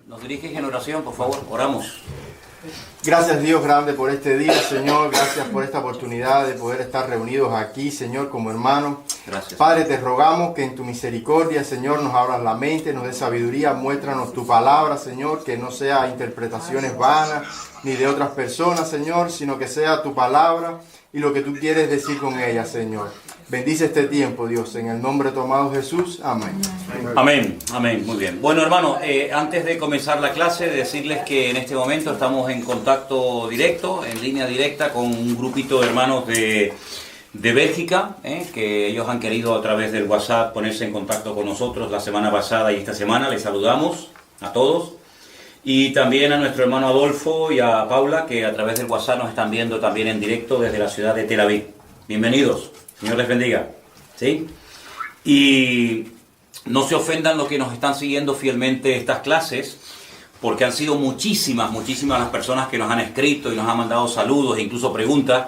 nos diriges en oración, por favor, oramos. Gracias Dios grande por este día, Señor. Gracias por esta oportunidad de poder estar reunidos aquí, Señor, como hermanos. Gracias. Padre, te rogamos que en tu misericordia, Señor, nos abras la mente, nos dé sabiduría, muéstranos tu palabra, Señor, que no sea interpretaciones vanas ni de otras personas, Señor, sino que sea tu palabra y lo que tú quieres decir con ella, Señor. Bendice este tiempo, Dios, en el nombre de tu amado Jesús. Amén. Amén, amén, muy bien. Bueno, hermano, antes de comenzar la clase, decirles que en este momento estamos en contacto directo, en línea directa, con un grupito de hermanos de Bélgica, que ellos han querido a través del WhatsApp ponerse en contacto con nosotros la semana pasada y esta semana. Les saludamos a todos. Y también a nuestro hermano Adolfo y a Paula, que a través del WhatsApp nos están viendo también en directo desde la ciudad de Tel Aviv. Bienvenidos. Señor les bendiga, ¿sí? Y no se ofendan los que nos están siguiendo fielmente estas clases, porque han sido muchísimas las personas que nos han escrito y nos han mandado saludos e incluso preguntas,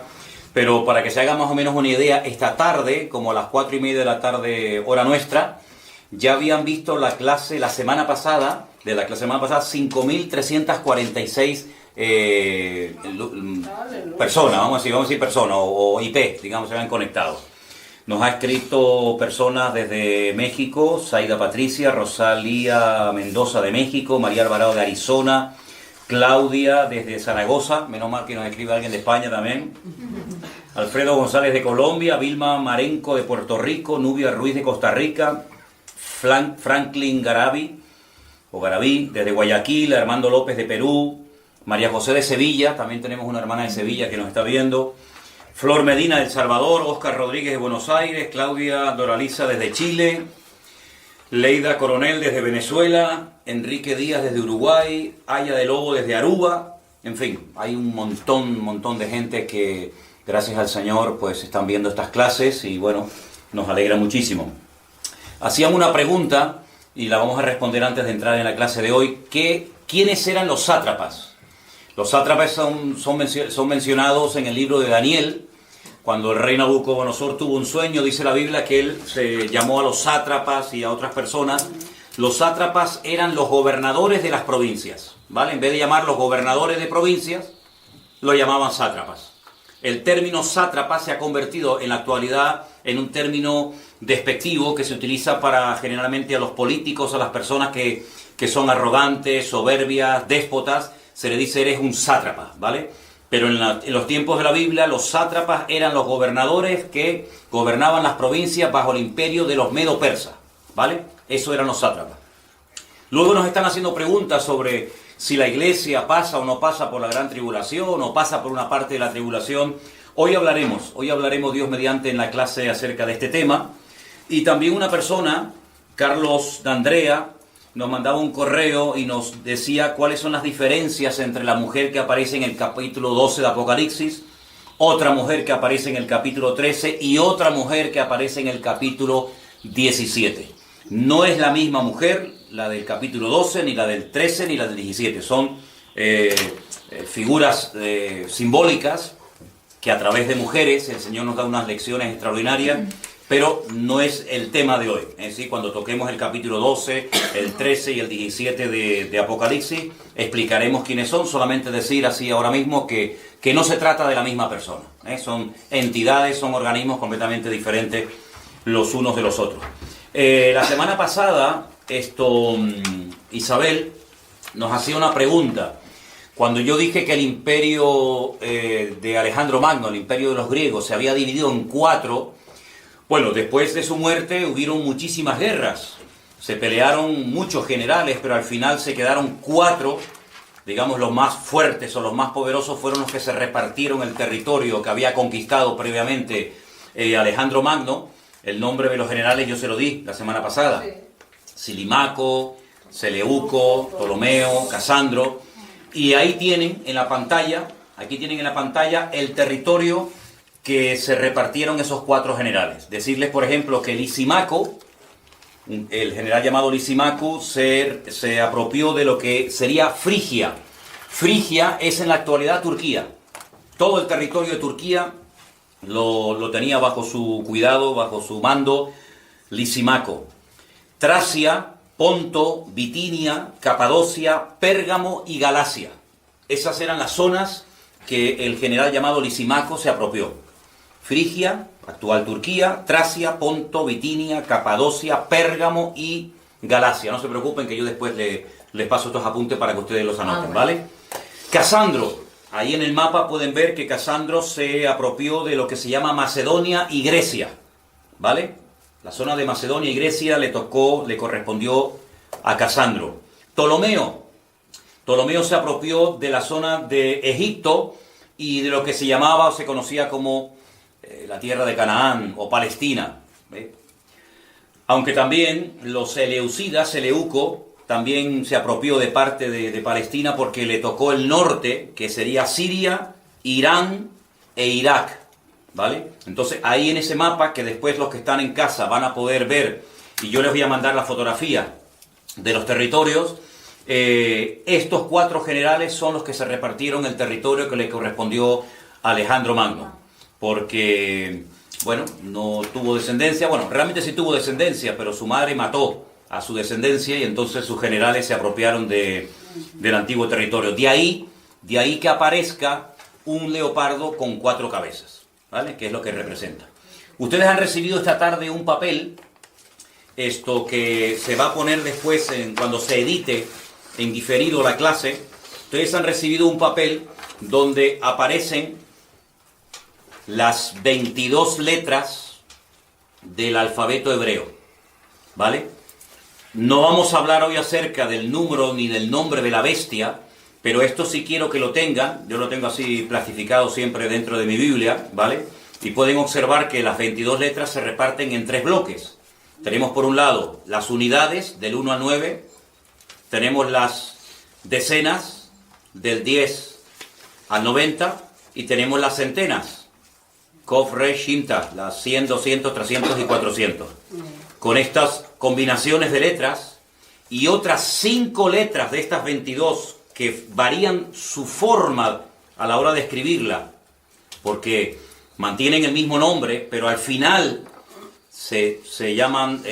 pero para que se haga más o menos una idea, esta tarde, como a las 4:30 de la tarde, hora nuestra, ya habían visto la clase la semana pasada, 5.346 personas, vamos a decir personas, o IP, digamos, se habían conectado. Nos ha escrito personas desde México, Zaida Patricia, Rosalía Mendoza de México, María Alvarado de Arizona, Claudia desde Zaragoza, menos mal que nos escribe alguien de España también, Alfredo González de Colombia, Vilma Marenco de Puerto Rico, Nubia Ruiz de Costa Rica, Franklin Garaví desde Guayaquil, Armando López de Perú, María José de Sevilla, también tenemos una hermana de Sevilla que nos está viendo, Flor Medina de El Salvador, Óscar Rodríguez de Buenos Aires, Claudia Doraliza desde Chile, Leida Coronel desde Venezuela, Enrique Díaz desde Uruguay, Aya de Lobo desde Aruba, en fin, hay un montón de gente que gracias al Señor pues están viendo estas clases y bueno, nos alegra muchísimo. Hacían una pregunta y la vamos a responder antes de entrar en la clase de hoy, ¿quiénes eran los sátrapas? Los sátrapas son mencionados en el libro de Daniel. Cuando el rey Nabucodonosor tuvo un sueño, dice la Biblia que él se llamó a los sátrapas y a otras personas. Los sátrapas eran los gobernadores de las provincias, ¿vale? En vez de llamarlos gobernadores de provincias, lo llamaban sátrapas. El término sátrapa se ha convertido en la actualidad en un término despectivo que se utiliza para generalmente a los políticos, a las personas que son arrogantes, soberbias, déspotas. Se le dice eres un sátrapa, ¿vale? Pero en los tiempos de la Biblia, los sátrapas eran los gobernadores que gobernaban las provincias bajo el imperio de los medo-persas, ¿vale? Eso eran los sátrapas. Luego nos están haciendo preguntas sobre si la iglesia pasa o no pasa por la gran tribulación o pasa por una parte de la tribulación. Hoy hablaremos Dios mediante en la clase acerca de este tema. Y también una persona, Carlos D'Andrea, nos mandaba un correo y nos decía cuáles son las diferencias entre la mujer que aparece en el capítulo 12 de Apocalipsis, otra mujer que aparece en el capítulo 13 y otra mujer que aparece en el capítulo 17. No es la misma mujer, la del capítulo 12, ni la del 13, ni la del 17. Son figuras simbólicas que a través de mujeres el Señor nos da unas lecciones extraordinarias, pero no es el tema de hoy. Es decir, cuando toquemos el capítulo 12, el 13 y el 17 de Apocalipsis, explicaremos quiénes son. Solamente decir así ahora mismo que no se trata de la misma persona. Son entidades, son organismos completamente diferentes los unos de los otros. La semana pasada, Isabel nos hacía una pregunta. Cuando yo dije que el imperio de Alejandro Magno, el imperio de los griegos, se había dividido en 4, bueno, después de su muerte hubieron muchísimas guerras, se pelearon muchos generales, pero al final se quedaron 4, digamos los más fuertes o los más poderosos fueron los que se repartieron el territorio que había conquistado previamente Alejandro Magno. El nombre de los generales yo se lo di la semana pasada, Silimaco, Seleuco, Ptolomeo, Casandro, y ahí tienen en la pantalla, el territorio que se repartieron esos 4 generales. Decirles, por ejemplo, que Lisimaco, el general llamado Lisimaco, se apropió de lo que sería Frigia. Frigia es en la actualidad Turquía. Todo el territorio de Turquía lo tenía bajo su cuidado, bajo su mando, Lisimaco. Tracia, Ponto, Bitinia, Capadocia, Pérgamo y Galacia. Esas eran las zonas que el general llamado Lisimaco se apropió. Frigia, actual Turquía, Tracia, Ponto, Bitinia, Capadocia, Pérgamo y Galacia. No se preocupen que yo después les paso estos apuntes para que ustedes los anoten, ¿vale? Casandro, ahí en el mapa pueden ver que Casandro se apropió de lo que se llama Macedonia y Grecia, ¿vale? La zona de Macedonia y Grecia le correspondió a Casandro. Ptolomeo se apropió de la zona de Egipto y de lo que se llamaba o se conocía como la tierra de Canaán o Palestina, ¿ve? Aunque también los Seleucidas, Seleuco, también se apropió de parte de Palestina porque le tocó el norte, que sería Siria, Irán e Irak, ¿vale? Entonces ahí en ese mapa, que después los que están en casa van a poder ver, y yo les voy a mandar la fotografía de los territorios, estos 4 generales son los que se repartieron el territorio que le correspondió a Alejandro Magno, porque, bueno, no tuvo descendencia, bueno, realmente sí tuvo descendencia, pero su madre mató a su descendencia y entonces sus generales se apropiaron del antiguo territorio. De ahí que aparezca un leopardo con 4 cabezas, ¿vale? Que es lo que representa. Ustedes han recibido esta tarde un papel, esto que se va a poner después cuando se edite en diferido la clase. Ustedes han recibido un papel donde aparecen las 22 letras del alfabeto hebreo, ¿vale? No vamos a hablar hoy acerca del número ni del nombre de la bestia, pero esto sí quiero que lo tengan. Yo lo tengo así plastificado siempre dentro de mi Biblia, ¿vale? Y pueden observar que las 22 letras se reparten en 3 bloques. Tenemos por un lado las unidades del 1 al 9, tenemos las decenas del 10 al 90 y tenemos las centenas, Kof, Resh, Shinta, las 100, 200, 300 y 400. Con estas combinaciones de letras y otras 5 letras de estas 22 que varían su forma a la hora de escribirla, porque mantienen el mismo nombre, pero al final se llaman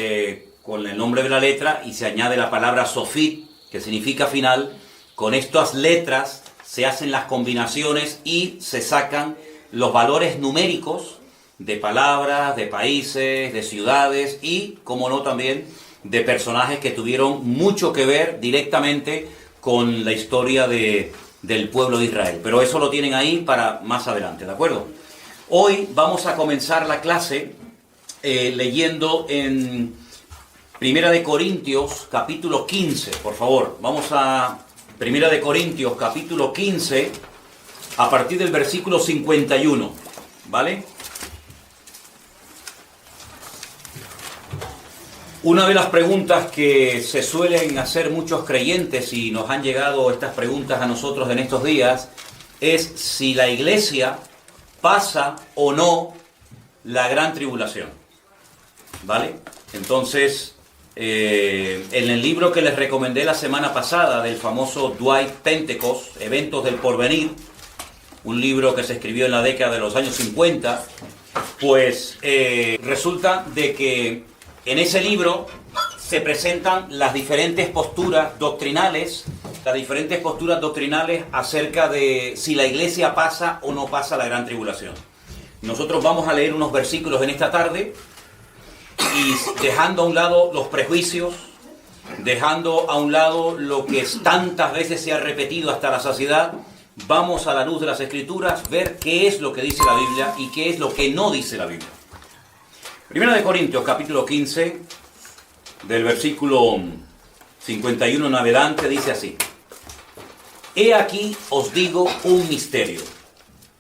con el nombre de la letra y se añade la palabra sofit, que significa final. Con estas letras se hacen las combinaciones y se sacan los valores numéricos de palabras, de países, de ciudades y, como no, también de personajes que tuvieron mucho que ver directamente con la historia del pueblo de Israel. Pero eso lo tienen ahí para más adelante, ¿de acuerdo? Hoy vamos a comenzar la clase leyendo en Primera de Corintios, capítulo 15, por favor. Vamos a Primera de Corintios, capítulo 15, a partir del versículo 51, ¿vale? Una de las preguntas que se suelen hacer muchos creyentes, y nos han llegado estas preguntas a nosotros en estos días, es si la iglesia pasa o no la gran tribulación, ¿vale? Entonces, en el libro que les recomendé la semana pasada del famoso Dwight Pentecost, Eventos del Porvenir, un libro que se escribió en la década de los años 50, pues resulta de que en ese libro se presentan las diferentes posturas doctrinales acerca de si la iglesia pasa o no pasa la gran tribulación. Nosotros vamos a leer unos versículos en esta tarde y dejando a un lado los prejuicios, dejando a un lado lo que tantas veces se ha repetido hasta la saciedad, vamos a la luz de las Escrituras ver qué es lo que dice la Biblia y qué es lo que no dice la Biblia. Primera de Corintios, capítulo 15, del versículo 51 en adelante, dice así: He aquí os digo un misterio.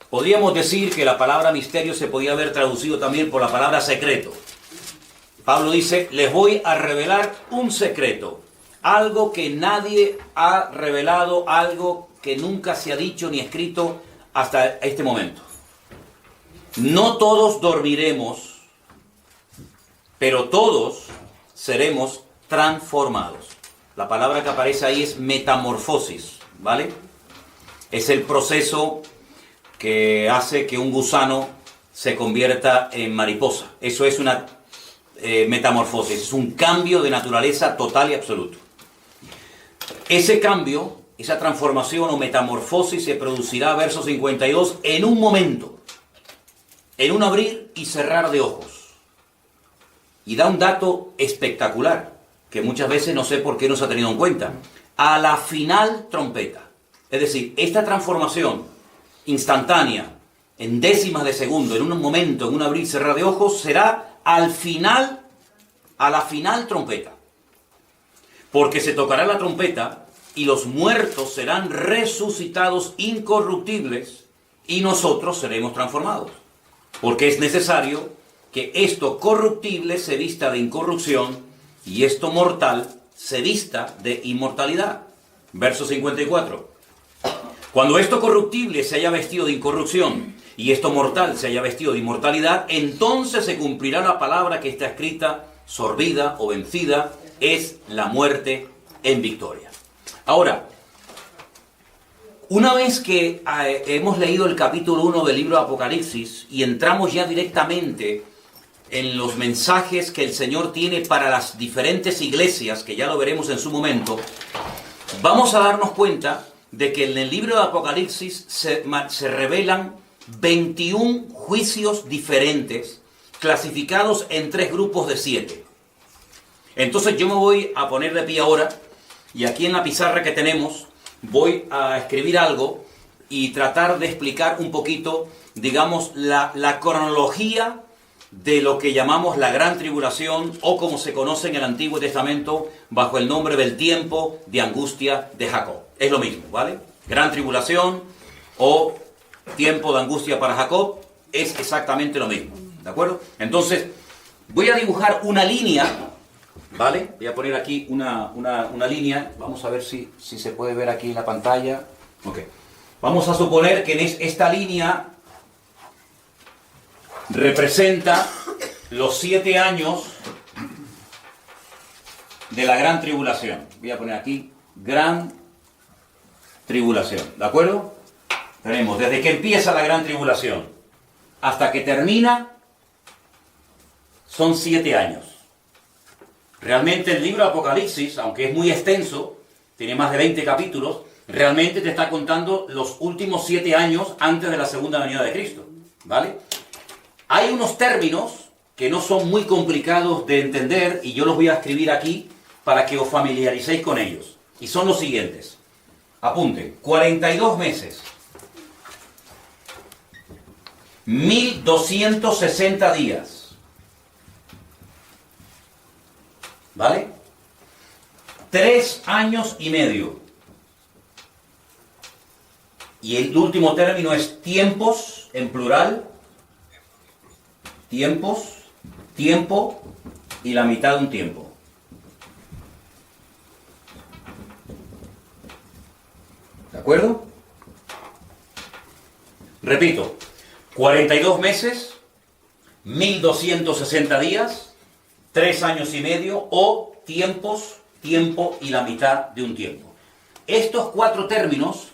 Podríamos decir que la palabra misterio se podía haber traducido también por la palabra secreto. Pablo dice, les voy a revelar un secreto, algo que nadie ha revelado, algo que nunca se ha dicho ni escrito hasta este momento. No todos dormiremos, pero todos seremos transformados. La palabra que aparece ahí es metamorfosis, ¿vale? Es el proceso que hace que un gusano se convierta en mariposa. Eso es metamorfosis, es un cambio de naturaleza total y absoluto. Ese cambio, esa transformación o metamorfosis se producirá, verso 52, en un momento, en un abrir y cerrar de ojos. Y da un dato espectacular, que muchas veces no sé por qué no se ha tenido en cuenta. A la final trompeta. Es decir, esta transformación instantánea, en décimas de segundo, en un momento, en un abrir y cerrar de ojos, será al final, a la final trompeta. Porque se tocará la trompeta y los muertos serán resucitados incorruptibles y nosotros seremos transformados. Porque es necesario que esto corruptible se vista de incorrupción y esto mortal se vista de inmortalidad. Verso 54. Cuando esto corruptible se haya vestido de incorrupción y esto mortal se haya vestido de inmortalidad, entonces se cumplirá la palabra que está escrita: sorbida o vencida es la muerte en victoria. Ahora, una vez que hemos leído el capítulo 1 del libro de Apocalipsis y entramos ya directamente en los mensajes que el Señor tiene para las diferentes iglesias, que ya lo veremos en su momento, vamos a darnos cuenta de que en el libro de Apocalipsis se revelan 21 juicios diferentes, clasificados en 3 grupos de 7. Entonces yo me voy a poner de pie ahora, y aquí en la pizarra que tenemos voy a escribir algo y tratar de explicar un poquito, digamos, la cronología de lo que llamamos la Gran Tribulación, o como se conoce en el Antiguo Testamento bajo el nombre del tiempo de angustia de Jacob. Es lo mismo, ¿vale? Gran Tribulación o tiempo de angustia para Jacob es exactamente lo mismo, ¿de acuerdo? Entonces, voy a dibujar una línea, ¿vale? Voy a poner aquí una línea, vamos a ver si se puede ver aquí en la pantalla. Ok. Vamos a suponer que en esta línea representa los 7 años de la Gran Tribulación. Voy a poner aquí Gran Tribulación, ¿de acuerdo? Tenemos desde que empieza la Gran Tribulación hasta que termina, son 7 años. Realmente el libro de Apocalipsis, aunque es muy extenso, tiene más de 20 capítulos, realmente te está contando los últimos 7 años antes de la segunda venida de Cristo, ¿vale? Hay unos términos que no son muy complicados de entender y yo los voy a escribir aquí para que os familiaricéis con ellos. Y son los siguientes. Apunten: 42 meses, 1260 días, ¿vale? 3 años y medio. Y el último término es tiempos, en plural. Tiempos, tiempo y la mitad de un tiempo. ¿De acuerdo? Repito, 42 meses, 1260 días, 3 años y medio, o tiempos, tiempo y la mitad de un tiempo. Estos 4 términos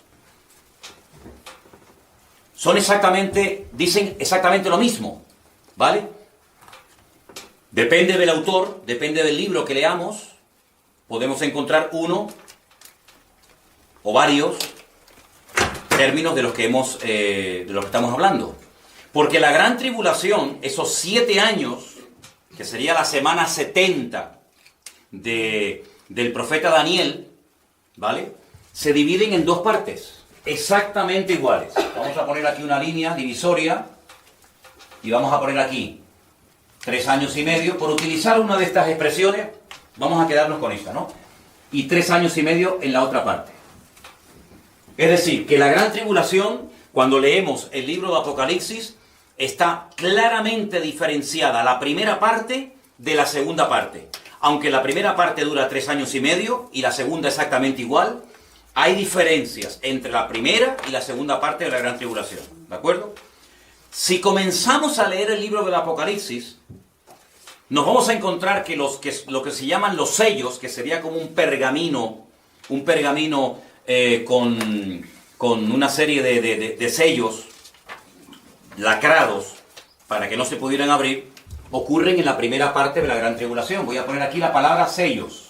dicen exactamente lo mismo, ¿vale? Depende del autor, depende del libro que leamos, podemos encontrar uno o varios términos de los que estamos hablando. Porque la Gran Tribulación, esos 7 años, que sería la semana 70 del profeta Daniel, ¿vale? Se dividen en 2 partes, exactamente iguales. Vamos a poner aquí una línea divisoria y vamos a poner aquí 3 años y medio. Por utilizar una de estas expresiones, vamos a quedarnos con esta, ¿no? Y 3 años y medio en la otra parte. Es decir, que la Gran Tribulación, cuando leemos el libro de Apocalipsis, está claramente diferenciada la primera parte de la segunda parte. Aunque la primera parte dura 3 años y medio y la segunda exactamente igual, hay diferencias entre la primera y la segunda parte de la Gran Tribulación, ¿de acuerdo? Si comenzamos a leer el libro del Apocalipsis, nos vamos a encontrar que lo que se llaman los sellos, que sería como un pergamino con una serie de sellos lacrados para que no se pudieran abrir, ocurren en la primera parte de la gran tribulación. Voy a poner aquí la palabra sellos,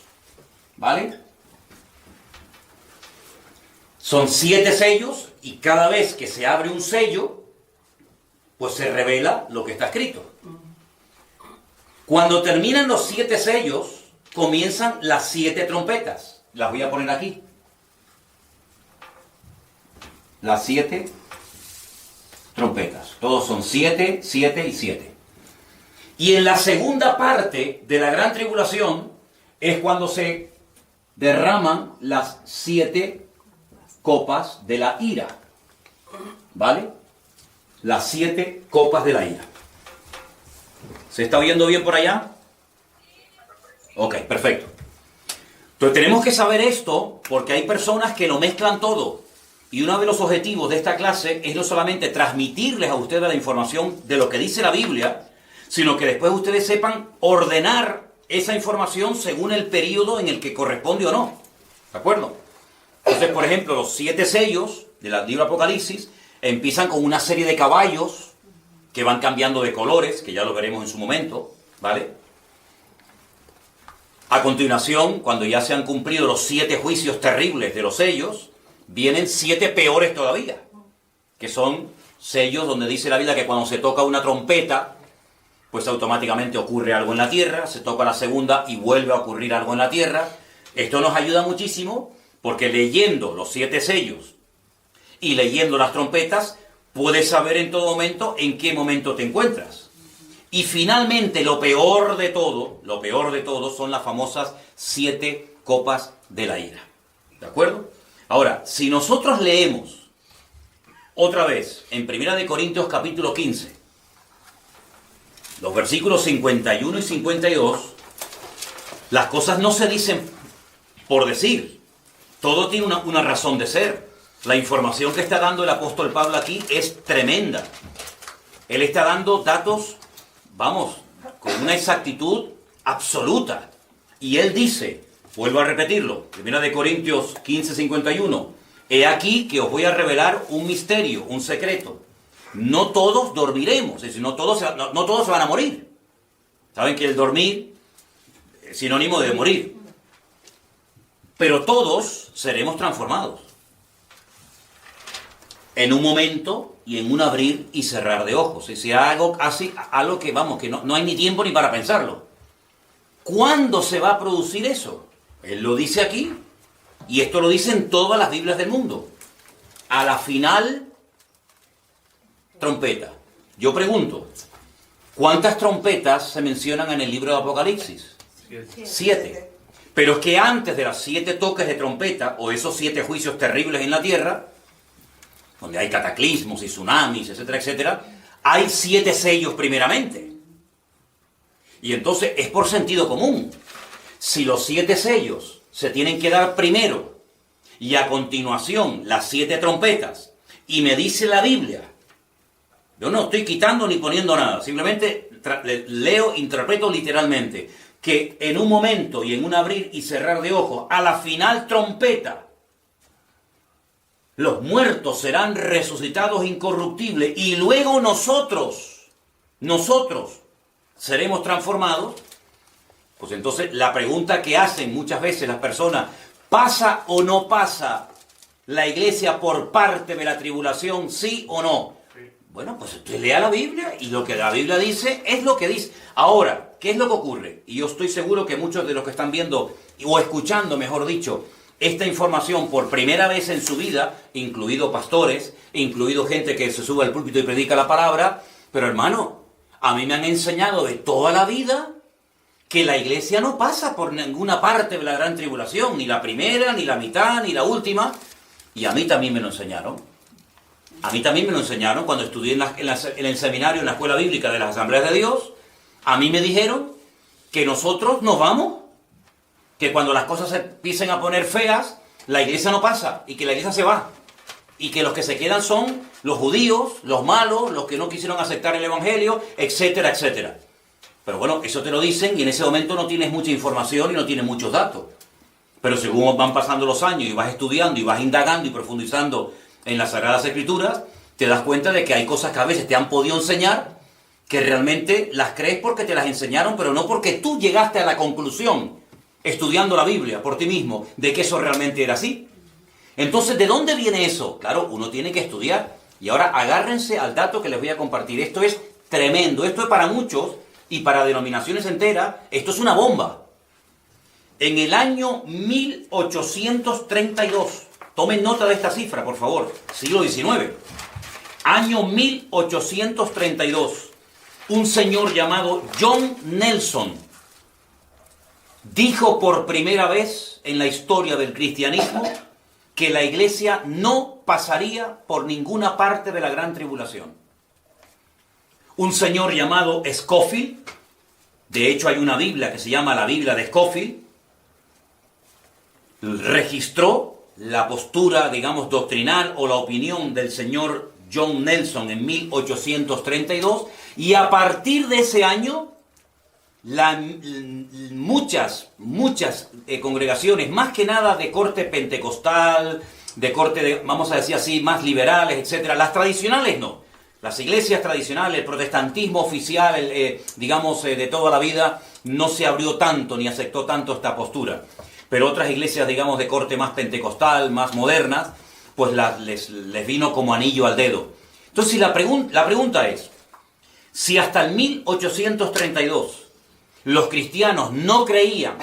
¿vale? Son 7 sellos y cada vez que se abre un sello, pues se revela lo que está escrito. Cuando terminan los 7 sellos, comienzan las 7 trompetas. Las voy a poner aquí. Las 7 trompetas. Todos son 7, 7 y 7. Y en la segunda parte de la gran tribulación es cuando se derraman las 7 copas de la ira. ¿Vale? Las 7 copas de la ira. ¿Se está oyendo bien por allá? Ok, perfecto. Entonces tenemos que saber esto porque hay personas que lo mezclan todo. Y uno de los objetivos de esta clase es no solamente transmitirles a ustedes la información de lo que dice la Biblia, sino que después ustedes sepan ordenar esa información según el periodo en el que corresponde o no. ¿De acuerdo? Entonces, por ejemplo, los 7 sellos del libro Apocalipsis empiezan con una serie de caballos que van cambiando de colores, que ya lo veremos en su momento, ¿vale? A continuación, cuando ya se han cumplido los 7 juicios terribles de los sellos, vienen 7 peores todavía, que son sellos donde dice la Biblia que cuando se toca una trompeta, pues automáticamente ocurre algo en la tierra, se toca la segunda y vuelve a ocurrir algo en la tierra. Esto nos ayuda muchísimo porque leyendo los 7 sellos y leyendo las trompetas, puedes saber en todo momento en qué momento te encuentras. Y finalmente, lo peor de todo son las famosas 7 copas de la ira. ¿De acuerdo? Ahora, si nosotros leemos otra vez en 1 Corintios capítulo 15, los versículos 51 y 52, las cosas no se dicen por decir. Todo tiene una razón de ser. La información que está dando el apóstol Pablo aquí es tremenda. Él está dando datos, vamos, con una exactitud absoluta. Y él dice, vuelvo a repetirlo, 1 Corintios 15, 51, he aquí que os voy a revelar un misterio, un secreto. No todos dormiremos, es decir, no todos se van a morir. Saben que el dormir es sinónimo de morir. Pero todos seremos transformados. En un momento y en un abrir y cerrar de ojos. Es decir, algo que, vamos, que no hay ni tiempo ni para pensarlo. ¿Cuándo se va a producir eso? Él lo dice aquí, y esto lo dicen todas las Biblias del mundo. A la final, trompeta. Yo pregunto, ¿cuántas trompetas se mencionan en el libro de Apocalipsis? 7. Pero es que antes de las 7 toques de trompeta, o esos 7 juicios terribles en la tierra, donde hay cataclismos y tsunamis, etcétera, etcétera, hay 7 sellos primeramente. Y entonces es por sentido común. Si los 7 sellos se tienen que dar primero, y a continuación las 7 trompetas, y me dice la Biblia, yo no estoy quitando ni poniendo nada, simplemente leo, interpreto literalmente, que en un momento y en un abrir y cerrar de ojos, a la final trompeta, los muertos serán resucitados incorruptibles y luego nosotros seremos transformados. Pues entonces la pregunta que hacen muchas veces las personas, ¿pasa o no pasa la iglesia por parte de la tribulación, sí o no? Bueno, pues usted lea la Biblia y lo que la Biblia dice es lo que dice. Ahora, ¿qué es lo que ocurre? Y yo estoy seguro que muchos de los que están viendo, o escuchando, mejor dicho, esta información por primera vez en su vida, incluido pastores, incluido gente que se sube al púlpito y predica la palabra, pero hermano, a mí me han enseñado de toda la vida que la iglesia no pasa por ninguna parte de la gran tribulación, ni la primera, ni la mitad, ni la última, y a mí también me lo enseñaron. A mí también me lo enseñaron cuando estudié en el seminario, en la escuela bíblica de las Asambleas de Dios. A mí me dijeron que nosotros nos vamos, que cuando las cosas se empiecen a poner feas, la iglesia no pasa y que la iglesia se va. Y que los que se quedan son los judíos, los malos, los que no quisieron aceptar el evangelio, etcétera, etcétera. Pero bueno, eso te lo dicen y en ese momento no tienes mucha información y no tienes muchos datos. Pero según van pasando los años y vas estudiando y vas indagando y profundizando en las Sagradas Escrituras, te das cuenta de que hay cosas que a veces te han podido enseñar, que realmente las crees porque te las enseñaron, pero no porque tú llegaste a la conclusión, estudiando la Biblia por ti mismo, de que eso realmente era así. Entonces, ¿de dónde viene eso? Claro, uno tiene que estudiar. Y ahora agárrense al dato que les voy a compartir. Esto es tremendo. Esto es para muchos y para denominaciones enteras, esto es una bomba. En el año 1832, tomen nota de esta cifra, por favor, siglo XIX. Año 1832, un señor llamado John Nelson dijo por primera vez en la historia del cristianismo que la iglesia no pasaría por ninguna parte de la gran tribulación. Un señor llamado Scofield, de hecho hay una Biblia que se llama la Biblia de Scofield, registró la postura, digamos, doctrinal o la opinión del señor John Nelson en 1832, y a partir de ese año muchas congregaciones, más que nada de corte pentecostal, de corte, vamos a decir así, más liberales, etcétera. Las tradicionales no. Las iglesias tradicionales, el protestantismo oficial, digamos, de toda la vida, no se abrió tanto ni aceptó tanto esta postura. Pero otras iglesias, digamos, de corte más pentecostal, más modernas, pues les vino como anillo al dedo. Entonces, la pregunta es, si hasta el 1832 los cristianos no creían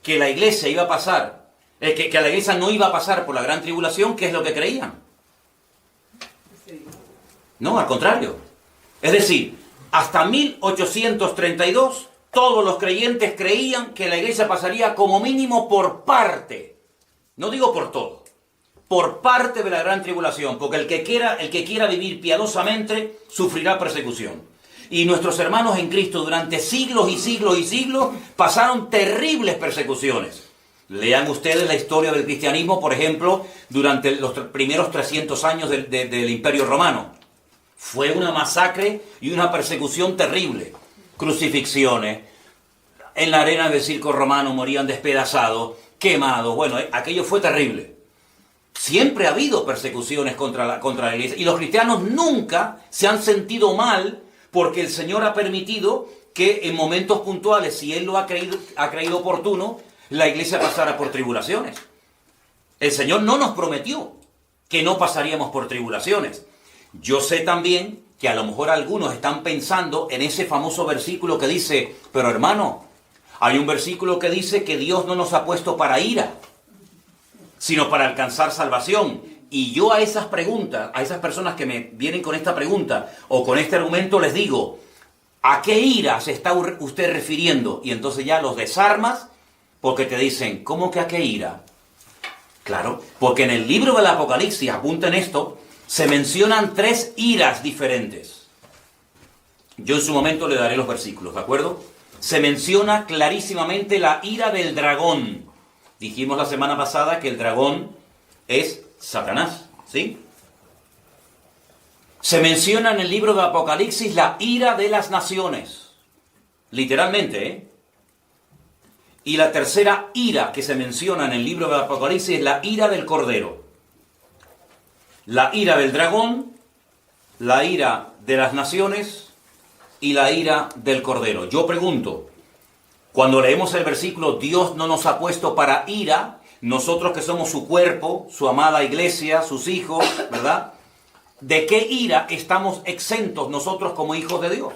que la iglesia iba a pasar, que la iglesia no iba a pasar por la gran tribulación, ¿qué es lo que creían? No, al contrario. Es decir, hasta 1832 todos los creyentes creían que la iglesia pasaría como mínimo por parte, no digo por todo, por parte de la gran tribulación, porque el que quiera vivir piadosamente sufrirá persecución. Y nuestros hermanos en Cristo durante siglos y siglos y siglos pasaron terribles persecuciones. Lean ustedes la historia del cristianismo, por ejemplo, durante los primeros 300 años del Imperio Romano. Fue una masacre y una persecución terrible. Crucifixiones, en la arena del circo romano morían despedazados, quemados. Bueno, aquello fue terrible. Siempre ha habido persecuciones contra la iglesia. Y los cristianos nunca se han sentido mal porque el Señor ha permitido que en momentos puntuales, si Él lo ha creído oportuno, la iglesia pasara por tribulaciones. El Señor no nos prometió que no pasaríamos por tribulaciones. Yo sé también que a lo mejor algunos están pensando en ese famoso versículo que dice, pero hermano, hay un versículo que dice que Dios no nos ha puesto para ira, sino para alcanzar salvación. Y yo a esas preguntas, a esas personas que me vienen con esta pregunta o con este argumento les digo, ¿a qué ira se está usted refiriendo? Y entonces ya los desarmas porque te dicen, ¿cómo que a qué ira? Claro, porque en el libro del Apocalipsis, apunten esto, se mencionan 3 iras diferentes. Yo en su momento le daré los versículos, ¿de acuerdo? Se menciona clarísimamente la ira del dragón. Dijimos la semana pasada que el dragón es Satanás, ¿sí? Se menciona en el libro de Apocalipsis la ira de las naciones. Literalmente, ¿eh? Y la tercera ira que se menciona en el libro de Apocalipsis es la ira del Cordero. La ira del dragón, la ira de las naciones y la ira del Cordero. Yo pregunto, cuando leemos el versículo, Dios no nos ha puesto para ira, nosotros que somos su cuerpo, su amada iglesia, sus hijos, ¿verdad? ¿De qué ira estamos exentos nosotros como hijos de Dios?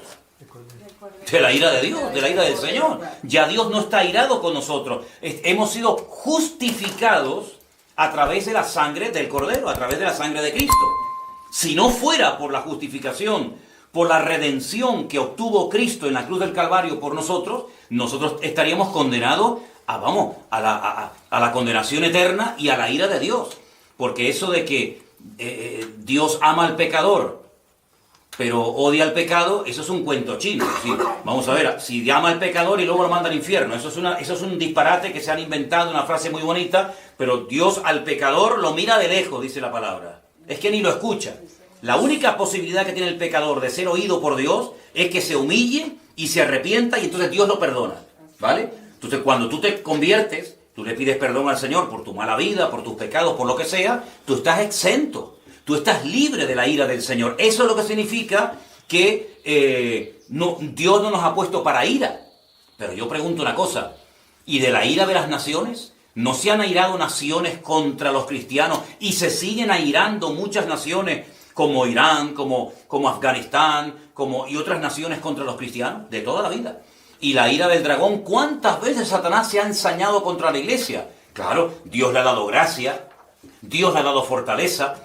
De la ira de Dios, de la ira del Señor. Ya Dios no está airado con nosotros. Hemos sido justificados a través de la sangre del Cordero, a través de la sangre de Cristo. Si no fuera por la justificación, por la redención que obtuvo Cristo en la cruz del Calvario por nosotros, nosotros estaríamos condenados a la condenación eterna y a la ira de Dios. Porque eso de que Dios ama al pecador, pero odia al pecado, eso es un cuento chino. ¿Sí? Vamos a ver, si ama al pecador y luego lo manda al infierno, eso es un disparate que se han inventado, una frase muy bonita, pero Dios al pecador lo mira de lejos, dice la palabra. Es que ni lo escucha. La única posibilidad que tiene el pecador de ser oído por Dios es que se humille y se arrepienta y entonces Dios lo perdona, ¿vale? Entonces cuando tú te conviertes, tú le pides perdón al Señor por tu mala vida, por tus pecados, por lo que sea, tú estás exento. Tú estás libre de la ira del Señor. Eso es lo que significa que Dios no nos ha puesto para ira. Pero yo pregunto una cosa, ¿y de la ira de las naciones? ¿No se han airado naciones contra los cristianos y se siguen airando muchas naciones como Irán, como Afganistán, y otras naciones contra los cristianos? De toda la vida. Y la ira del dragón, ¿cuántas veces Satanás se ha ensañado contra la iglesia? Claro, Dios le ha dado gracia, Dios le ha dado fortaleza,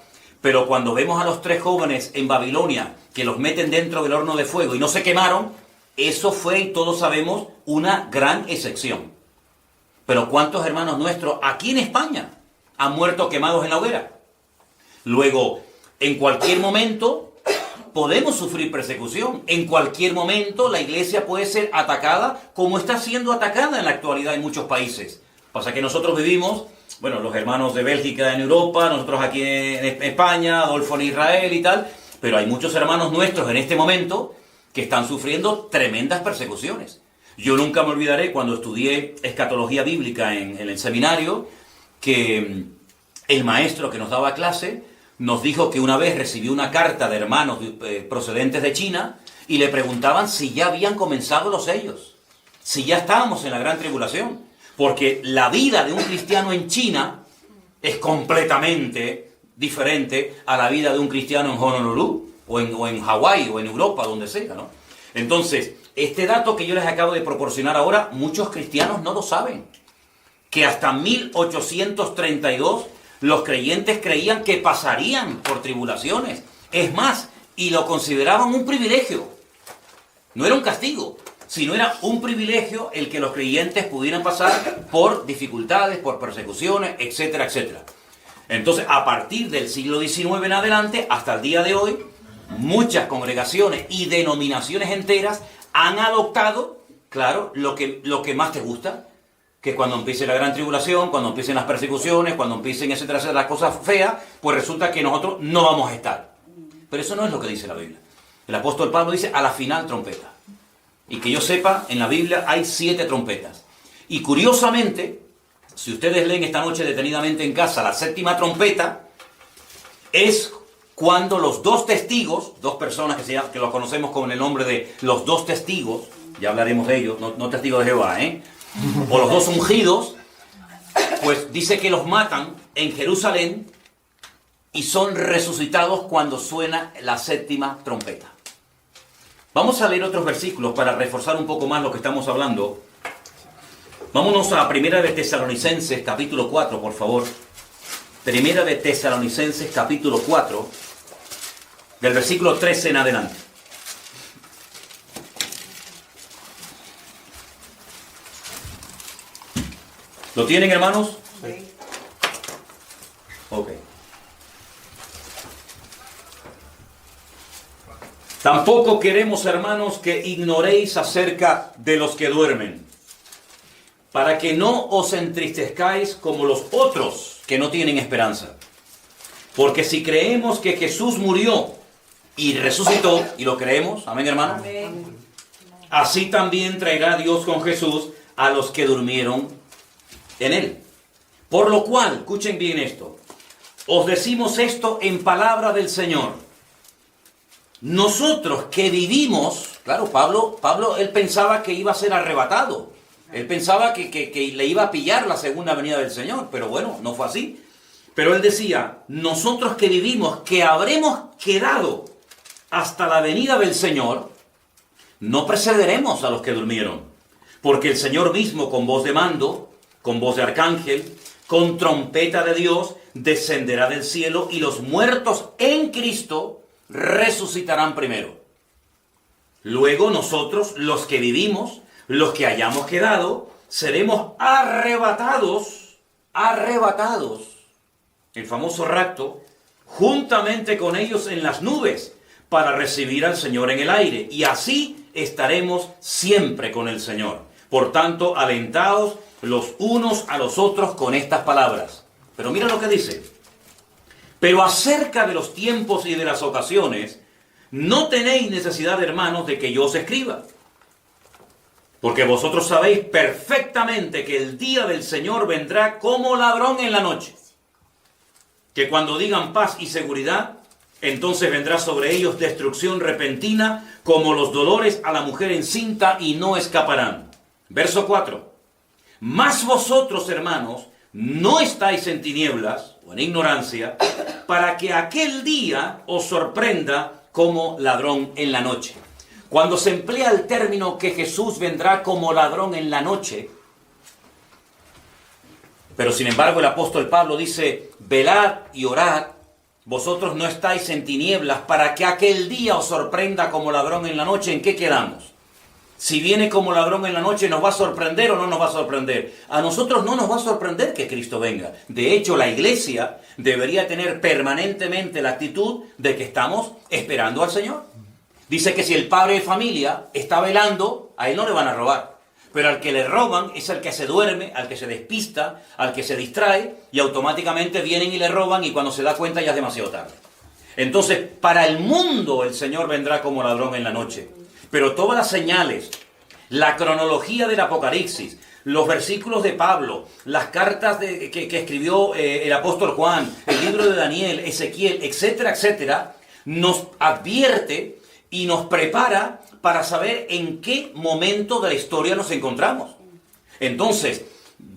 pero cuando vemos a los 3 jóvenes en Babilonia que los meten dentro del horno de fuego y no se quemaron, eso fue, y todos sabemos, una gran excepción. Pero ¿cuántos hermanos nuestros aquí en España han muerto quemados en la hoguera? Luego, en cualquier momento podemos sufrir persecución. En cualquier momento la iglesia puede ser atacada, como está siendo atacada en la actualidad en muchos países. Pasa que nosotros vivimos, bueno, los hermanos de Bélgica en Europa, nosotros aquí en España, Adolfo en Israel y tal, pero hay muchos hermanos nuestros en este momento que están sufriendo tremendas persecuciones. Yo nunca me olvidaré cuando estudié escatología bíblica en el seminario, que el maestro que nos daba clase nos dijo que una vez recibió una carta de hermanos procedentes de China y le preguntaban si ya habían comenzado los sellos, si ya estábamos en la gran tribulación, porque la vida de un cristiano en China es completamente diferente a la vida de un cristiano en Honolulu o en Hawái o en Europa, donde sea, ¿no? Entonces, este dato que yo les acabo de proporcionar ahora, muchos cristianos no lo saben, que hasta 1832 los creyentes creían que pasarían por tribulaciones. Es más, y lo consideraban un privilegio. No era un castigo, sino era un privilegio el que los creyentes pudieran pasar por dificultades, por persecuciones, etcétera, etcétera. Entonces, a partir del siglo XIX en adelante, hasta el día de hoy, muchas congregaciones y denominaciones enteras han adoptado, claro, lo que más te gusta, que cuando empiece la gran tribulación, cuando empiecen las persecuciones, cuando empiecen, etcétera, etcétera, las cosas feas, pues resulta que nosotros no vamos a estar. Pero eso no es lo que dice la Biblia. El apóstol Pablo dice, a la final trompeta. Y que yo sepa, en la Biblia hay 7 trompetas. Y curiosamente, si ustedes leen esta noche detenidamente en casa, la 7ª trompeta es cuando los 2 testigos, 2 personas que los conocemos con el nombre de los 2 testigos, ya hablaremos de ellos, no testigos de Jehová, o los 2 ungidos, pues dice que los matan en Jerusalén y son resucitados cuando suena la 7ª trompeta. Vamos a leer otros versículos para reforzar un poco más lo que estamos hablando. Vámonos a Primera de Tesalonicenses, capítulo 4, por favor. Primera de Tesalonicenses, capítulo 4, del versículo 13 en adelante. ¿Lo tienen, hermanos? Sí. Ok. Tampoco queremos, hermanos, que ignoréis acerca de los que duermen, para que no os entristezcáis como los otros que no tienen esperanza. Porque si creemos que Jesús murió y resucitó, y lo creemos, amén, hermanos, Amén. así también traerá Dios con Jesús a los que durmieron en él. Por lo cual, escuchen bien esto, os decimos esto en palabra del Señor. Nosotros que vivimos, claro, Pablo él pensaba que iba a ser arrebatado. Él pensaba que le iba a pillar la segunda venida del Señor, pero bueno, no fue así. Pero él decía, nosotros que vivimos, que habremos quedado hasta la venida del Señor, no precederemos a los que durmieron. Porque el Señor mismo, con voz de mando, con voz de arcángel, con trompeta de Dios, descenderá del cielo y los muertos en Cristo resucitarán primero. Luego nosotros, los que vivimos, los que hayamos quedado, seremos arrebatados, el famoso rapto, juntamente con ellos en las nubes, para recibir al Señor en el aire, y así estaremos siempre con el Señor. Por tanto, alentaos los unos a los otros con estas palabras. Pero mira lo que dice. Pero acerca de los tiempos y de las ocasiones, no tenéis necesidad, hermanos, de que yo os escriba. Porque vosotros sabéis perfectamente que el día del Señor vendrá como ladrón en la noche. Que cuando digan paz y seguridad, Entonces vendrá sobre ellos destrucción repentina, como los dolores a la mujer encinta, y no escaparán. Verso 4. Mas vosotros, hermanos, no estáis en tinieblas o en ignorancia, para que aquel día os sorprenda como ladrón en la noche. Cuando se emplea el término que Jesús vendrá como ladrón en la noche, pero sin embargo el apóstol Pablo dice, velad y orad, vosotros no estáis en tinieblas, para que aquel día os sorprenda como ladrón en la noche. ¿En qué quedamos? Si viene como ladrón en la noche, ¿nos va a sorprender o no nos va a sorprender? A nosotros no nos va a sorprender que Cristo venga. De hecho, la iglesia debería tener permanentemente la actitud de que estamos esperando al Señor. Dice que si el padre de familia está velando, a él no le van a robar. Pero al que le roban es al que se duerme, al que se despista, al que se distrae, y automáticamente vienen y le roban, y cuando se da cuenta ya es demasiado tarde. Entonces, para el mundo el Señor vendrá como ladrón en la noche. Pero todas las señales, la cronología del Apocalipsis, los versículos de Pablo, las cartas que escribió el apóstol Juan, el libro de Daniel, Ezequiel, etcétera, etcétera, nos advierte y nos prepara para saber en qué momento de la historia nos encontramos. Entonces,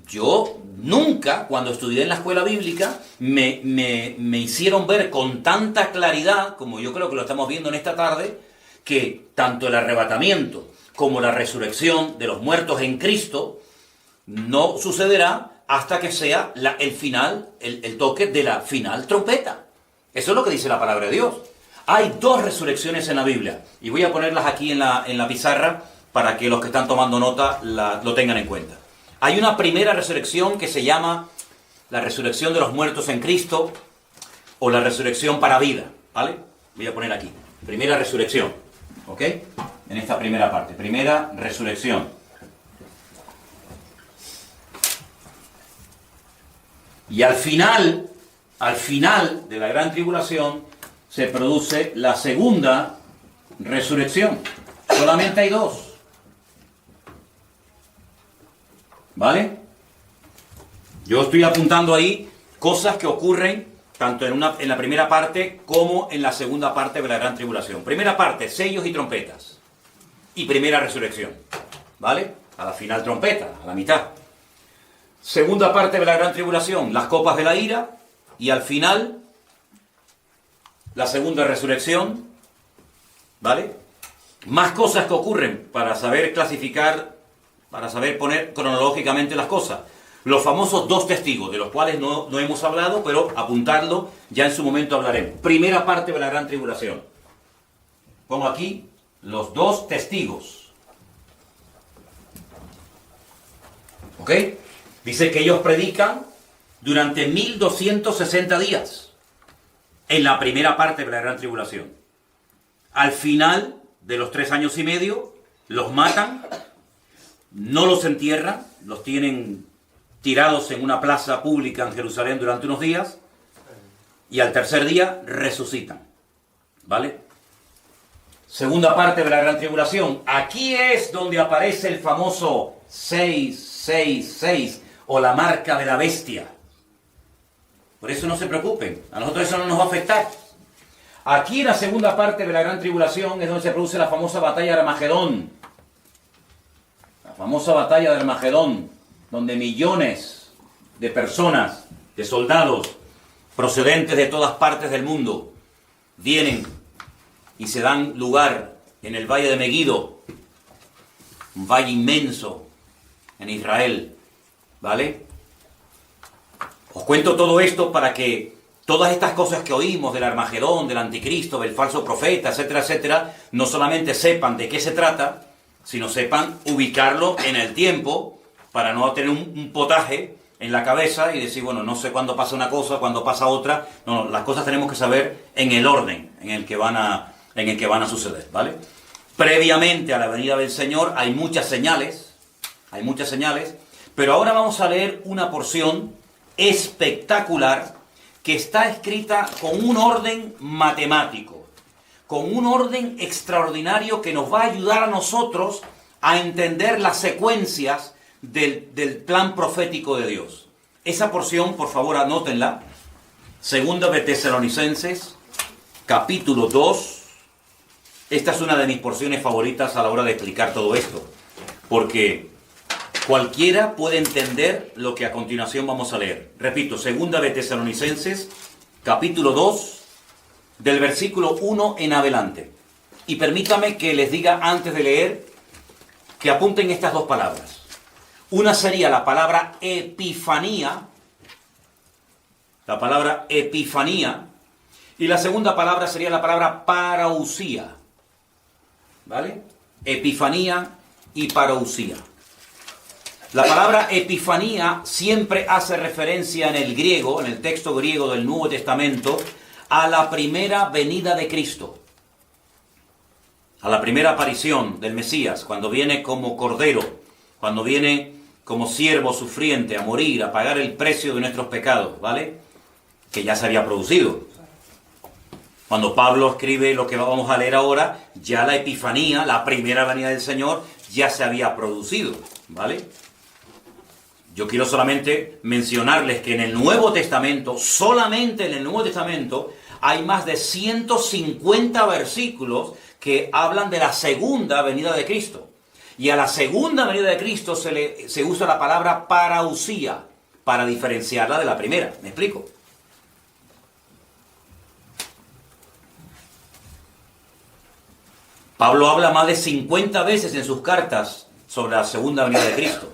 yo nunca, cuando estudié en la escuela bíblica, me hicieron ver con tanta claridad, como yo creo que lo estamos viendo en esta tarde, que tanto el arrebatamiento como la resurrección de los muertos en Cristo no sucederá hasta que sea el final, el toque de la final trompeta. Eso es lo que dice la palabra de Dios. Hay dos resurrecciones en la Biblia, y voy a ponerlas aquí en la pizarra para que los que están tomando nota lo tengan en cuenta. Hay una primera resurrección que se llama la resurrección de los muertos en Cristo, o la resurrección para vida, ¿vale? Voy a poner aquí, primera resurrección, ¿ok? En esta primera parte, primera resurrección. Y al final de la gran tribulación, se produce la segunda resurrección. Solamente hay dos. ¿Vale? Yo estoy apuntando ahí cosas que ocurren tanto en la primera parte como en la segunda parte de la gran tribulación. Primera parte, sellos y trompetas. Y primera resurrección. ¿Vale? A la final trompeta, a la mitad. Segunda parte de la gran tribulación, las copas de la ira. Y al final, la segunda resurrección, ¿vale? Más cosas que ocurren para saber clasificar, para saber poner cronológicamente las cosas. Los famosos dos testigos, de los cuales no hemos hablado, pero apuntarlo, ya en su momento hablaremos. Primera parte de la gran tribulación. Pongo aquí los dos testigos. ¿Ok? Dice que ellos predican durante 1260 días. En la primera parte de la gran tribulación. Al final de los 3 años y medio, los matan, no los entierran, los tienen tirados en una plaza pública en Jerusalén durante unos días, y al tercer día resucitan. ¿Vale? Segunda parte de la gran tribulación. Aquí es donde aparece el famoso 666, o la marca de la bestia. Por eso no se preocupen, a nosotros eso no nos va a afectar. Aquí en la segunda parte de la gran tribulación es donde se produce la famosa batalla de Armagedón. La famosa batalla de Armagedón, donde millones de personas, de soldados, procedentes de todas partes del mundo, vienen y se dan lugar en el valle de Megiddo, un valle inmenso en Israel, ¿vale? Os cuento todo esto para que todas estas cosas que oímos del Armagedón, del anticristo, del falso profeta, etcétera, etcétera, no solamente sepan de qué se trata, sino sepan ubicarlo en el tiempo para no tener un potaje en la cabeza y decir, bueno, no sé cuándo pasa una cosa, cuándo pasa otra. No, las cosas tenemos que saber en el orden en el que van a suceder, ¿vale? Previamente a la venida del Señor hay muchas señales, pero ahora vamos a leer una porción espectacular que está escrita con un orden matemático, con un orden extraordinario que nos va a ayudar a nosotros a entender las secuencias del plan profético de Dios. Esa porción, por favor, anótenla. Segunda de Tesalonicenses, capítulo 2. Esta es una de mis porciones favoritas a la hora de explicar todo esto, porque cualquiera puede entender lo que a continuación vamos a leer. Repito, segunda de Tesalonicenses, capítulo 2, del versículo 1 en adelante. Y permítame que les diga antes de leer que apunten estas dos palabras. Una sería la palabra epifanía, y la segunda palabra sería la palabra parausía. ¿Vale? Epifanía y parausía. La palabra epifanía siempre hace referencia en el griego, en el texto griego del Nuevo Testamento, a la primera venida de Cristo, a la primera aparición del Mesías, cuando viene como cordero, cuando viene como siervo sufriente a morir, a pagar el precio de nuestros pecados, ¿vale? Que ya se había producido. Cuando Pablo escribe lo que vamos a leer ahora, ya la epifanía, la primera venida del Señor, ya se había producido, ¿vale? Yo quiero solamente mencionarles que en el Nuevo Testamento, solamente en el Nuevo Testamento, hay más de 150 versículos que hablan de la segunda venida de Cristo. Y a la segunda venida de Cristo se usa la palabra parausía, para diferenciarla de la primera. ¿Me explico? Pablo habla más de 50 veces en sus cartas sobre la segunda venida de Cristo.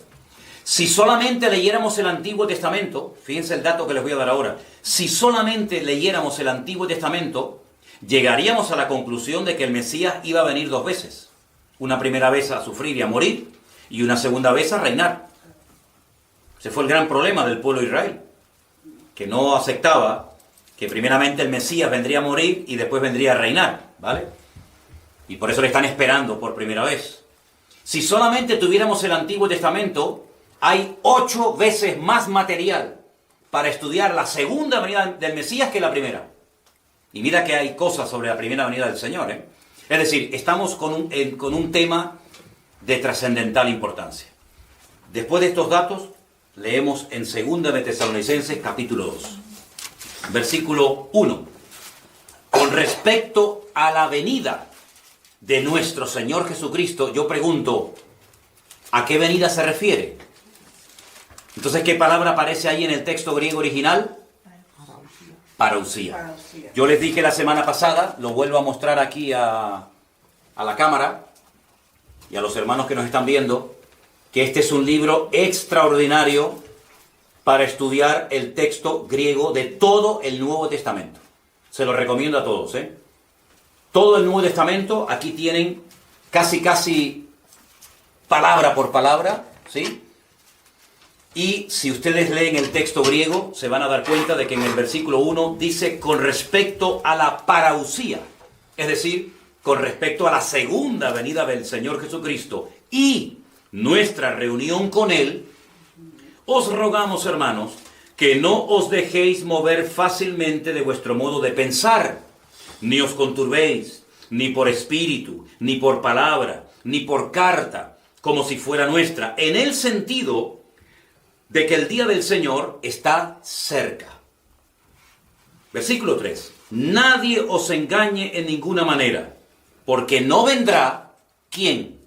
Si solamente leyéramos el Antiguo Testamento, fíjense el dato que les voy a dar ahora, si solamente leyéramos el Antiguo Testamento, llegaríamos a la conclusión de que el Mesías iba a venir dos veces. Una primera vez a sufrir y a morir, y una segunda vez a reinar. Ese fue el gran problema del pueblo de Israel, que no aceptaba que primeramente el Mesías vendría a morir y después vendría a reinar, ¿vale? Y por eso le están esperando por primera vez. Si solamente tuviéramos el Antiguo Testamento, hay 8 veces más material para estudiar la segunda venida del Mesías que la primera. Y mira que hay cosas sobre la primera venida del Señor, ¿eh? Es decir, estamos con un tema de trascendental importancia. Después de estos datos, leemos en 2 de Tesalonicenses, capítulo 2, versículo 1. Con respecto a la venida de nuestro Señor Jesucristo, yo pregunto, ¿a qué venida se refiere? Entonces, ¿qué palabra aparece ahí en el texto griego original? Parausía. Yo les dije la semana pasada, lo vuelvo a mostrar aquí a la cámara y a los hermanos que nos están viendo, que este es un libro extraordinario para estudiar el texto griego de todo el Nuevo Testamento. Se lo recomiendo a todos, ¿eh? Todo el Nuevo Testamento, aquí tienen casi palabra por palabra, ¿sí? Y si ustedes leen el texto griego, se van a dar cuenta de que en el versículo 1 dice con respecto a la parausía, es decir, con respecto a la segunda venida del Señor Jesucristo y nuestra reunión con Él, os rogamos, hermanos, que no os dejéis mover fácilmente de vuestro modo de pensar, ni os conturbéis, ni por espíritu, ni por palabra, ni por carta, como si fuera nuestra, en el sentido de que el día del Señor está cerca. Versículo 3. Nadie os engañe en ninguna manera, porque no vendrá, ¿quién?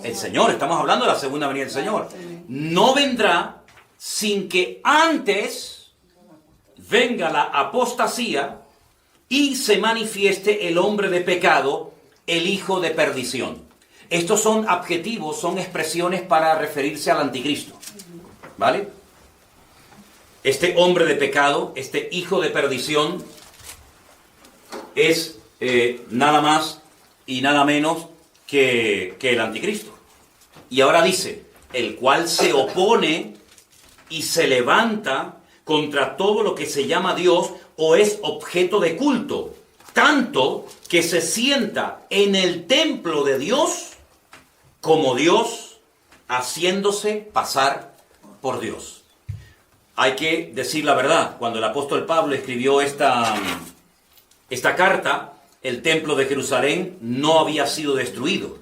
El Señor. Estamos hablando de la segunda venida del Señor. No vendrá sin que antes venga la apostasía y se manifieste el hombre de pecado, el hijo de perdición. Estos son adjetivos, son expresiones para referirse al anticristo. ¿Vale? Este hombre de pecado, este hijo de perdición, es nada más y nada menos que el anticristo. Y ahora dice, el cual se opone y se levanta contra todo lo que se llama Dios o es objeto de culto, tanto que se sienta en el templo de Dios como Dios, haciéndose pasar por Dios. Hay que decir la verdad. Cuando el apóstol Pablo escribió esta carta, el templo de Jerusalén no había sido destruido.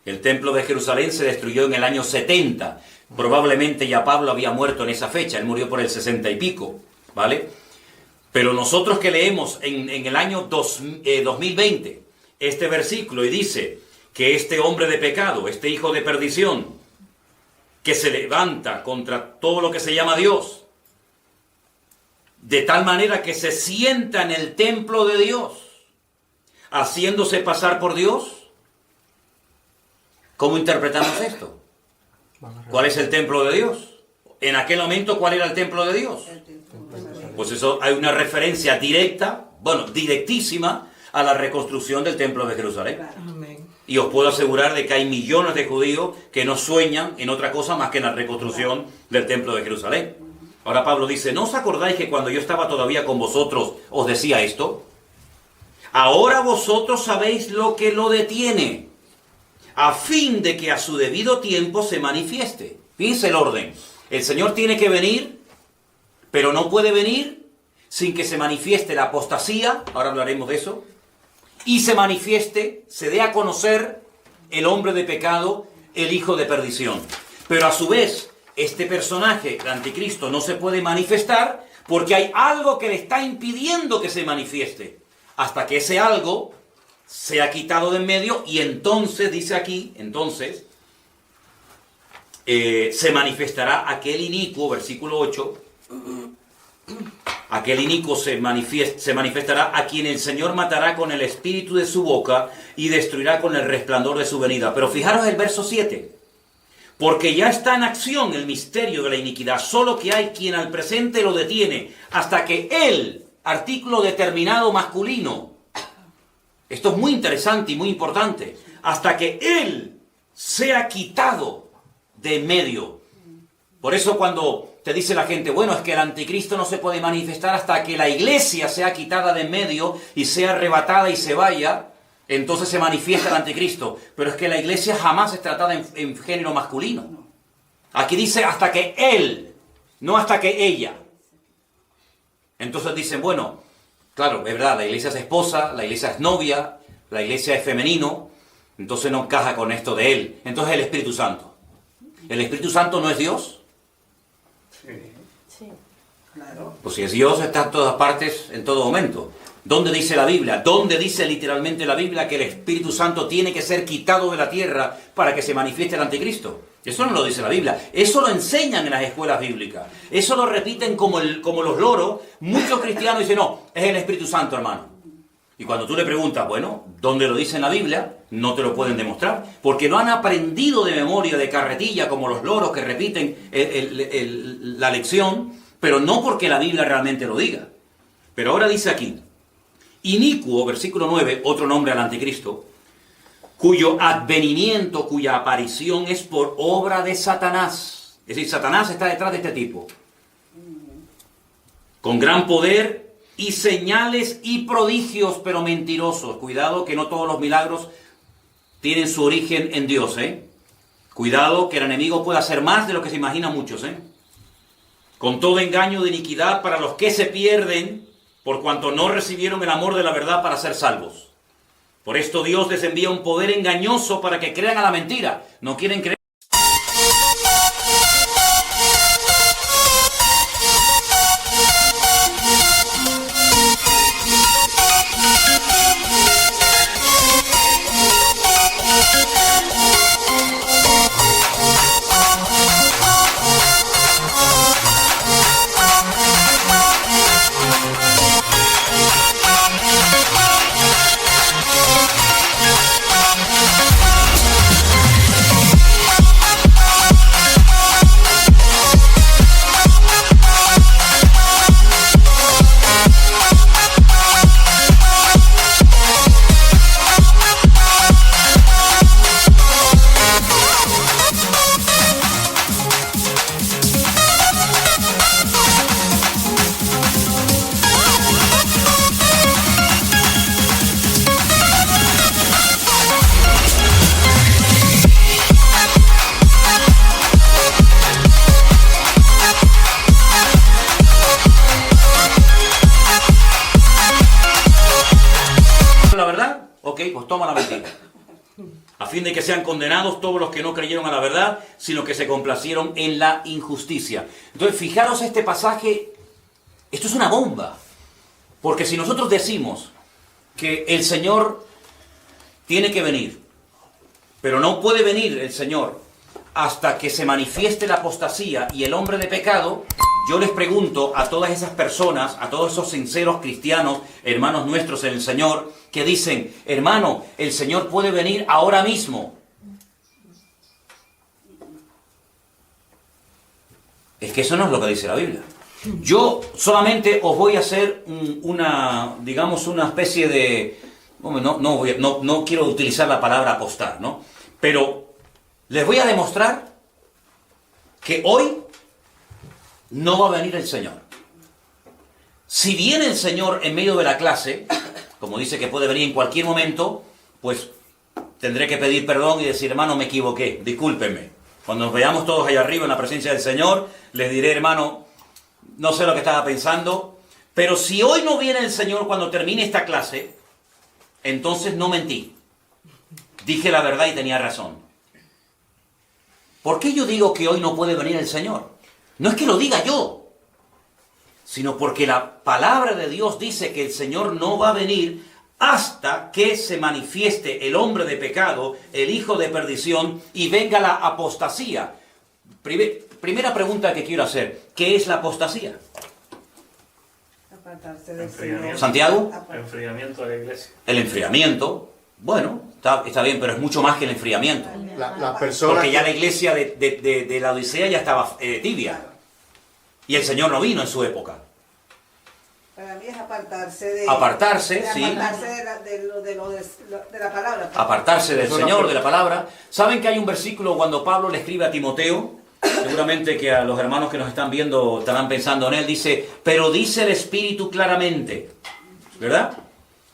El templo de Jerusalén se destruyó en el año 70. Probablemente ya Pablo había muerto en esa fecha. Él murió por el 60 y pico, ¿vale? Pero nosotros que leemos en el año 2020 este versículo y dice que este hombre de pecado, este hijo de perdición, que se levanta contra todo lo que se llama Dios, de tal manera que se sienta en el templo de Dios, haciéndose pasar por Dios. ¿Cómo interpretamos esto? ¿Cuál es el templo de Dios? En aquel momento, ¿cuál era el templo de Dios? Pues eso, hay una referencia directa, bueno, directísima, a la reconstrucción del templo de Jerusalén. Amén. Y os puedo asegurar de que hay millones de judíos que no sueñan en otra cosa más que en la reconstrucción del templo de Jerusalén. Ahora Pablo dice, ¿no os acordáis que cuando yo estaba todavía con vosotros os decía esto? Ahora vosotros sabéis lo que lo detiene, a fin de que a su debido tiempo se manifieste. Fíjense el orden. El Señor tiene que venir, pero no puede venir sin que se manifieste la apostasía, ahora hablaremos de eso, y se manifieste, se dé a conocer el hombre de pecado, el hijo de perdición. Pero a su vez, este personaje, el anticristo, no se puede manifestar porque hay algo que le está impidiendo que se manifieste, hasta que ese algo sea quitado de en medio, y entonces, dice aquí, entonces, se manifestará aquel inicuo, versículo 8, aquel inicuo se manifestará a quien el Señor matará con el espíritu de su boca y destruirá con el resplandor de su venida. Pero fijaros el verso 7. Porque ya está en acción el misterio de la iniquidad, solo que hay quien al presente lo detiene, hasta que él, artículo determinado masculino, esto es muy interesante y muy importante, hasta que él sea quitado de en medio. Por eso cuando te dice la gente, bueno, es que el anticristo no se puede manifestar hasta que la iglesia sea quitada de en medio y sea arrebatada y se vaya, entonces se manifiesta el anticristo. Pero es que la iglesia jamás es tratada en género masculino. Aquí dice hasta que él, no hasta que ella. Entonces dicen, bueno, claro, es verdad, la iglesia es esposa, la iglesia es novia, la iglesia es femenino, entonces no encaja con esto de él. Entonces el Espíritu Santo. ¿El Espíritu Santo no es Dios? Sí, claro. Pues si es Dios, está en todas partes, en todo momento. ¿Dónde dice la Biblia? ¿Dónde dice literalmente la Biblia que el Espíritu Santo tiene que ser quitado de la tierra para que se manifieste el anticristo? Eso no lo dice la Biblia. Eso lo enseñan en las escuelas bíblicas. Eso lo repiten como los loros. Muchos cristianos dicen, no, es el Espíritu Santo, hermano. Y cuando tú le preguntas, bueno, ¿dónde lo dice en la Biblia? No te lo pueden demostrar. Porque no han aprendido de memoria, de carretilla, como los loros que repiten la lección, pero no porque la Biblia realmente lo diga. Pero ahora dice aquí, inicuo, versículo 9, otro nombre al anticristo, cuyo advenimiento, cuya aparición es por obra de Satanás. Es decir, Satanás está detrás de este tipo. Con gran poder y señales y prodigios, pero mentirosos. Cuidado que no todos los milagros tienen su origen en Dios, ¿eh? Cuidado que el enemigo pueda hacer más de lo que se imaginan muchos, ¿eh? Con todo engaño de iniquidad para los que se pierden, por cuanto no recibieron el amor de la verdad para ser salvos. Por esto Dios les envía un poder engañoso para que crean a la mentira. No quieren creer. Pues toma la mentira, a fin de que sean condenados todos los que no creyeron a la verdad, sino que se complacieron en la injusticia. Entonces, fijaros este pasaje, esto es una bomba. Porque si nosotros decimos que el Señor tiene que venir, pero no puede venir el Señor hasta que se manifieste la apostasía y el hombre de pecado, yo les pregunto a todas esas personas, a todos esos sinceros cristianos, hermanos nuestros en el Señor, que dicen, hermano, el Señor puede venir ahora mismo. Es que eso no es lo que dice la Biblia. Yo solamente os voy a hacer digamos, una especie de... No quiero utilizar la palabra apostar, ¿no? Pero les voy a demostrar que hoy no va a venir el Señor. Si viene el Señor en medio de la clase, como dice que puede venir en cualquier momento, pues tendré que pedir perdón y decir, hermano, me equivoqué, discúlpenme. Cuando nos veamos todos allá arriba en la presencia del Señor, les diré, hermano, no sé lo que estaba pensando, pero si hoy no viene el Señor cuando termine esta clase, entonces no mentí. Dije la verdad y tenía razón. ¿Por qué yo digo que hoy no puede venir el Señor? No es que lo diga yo, sino porque la palabra de Dios dice que el Señor no va a venir hasta que se manifieste el hombre de pecado, el hijo de perdición, y venga la apostasía. Primera pregunta que quiero hacer, ¿qué es la apostasía? Apartarse del Señor. ¿Santiago? El enfriamiento de la iglesia. El enfriamiento, bueno, está bien, pero es mucho más que el enfriamiento. Las personas Porque ya la iglesia de la Odisea ya estaba tibia. Y el Señor no vino en su época. Para mí es apartarse de... Apartarse, sí. Apartarse de la palabra. Apartarse del Eso Señor, no- de la palabra. ¿Saben que hay un versículo cuando Pablo le escribe a Timoteo? Seguramente que a los hermanos que nos están viendo estarán pensando en él. Dice, pero dice el Espíritu claramente, ¿verdad?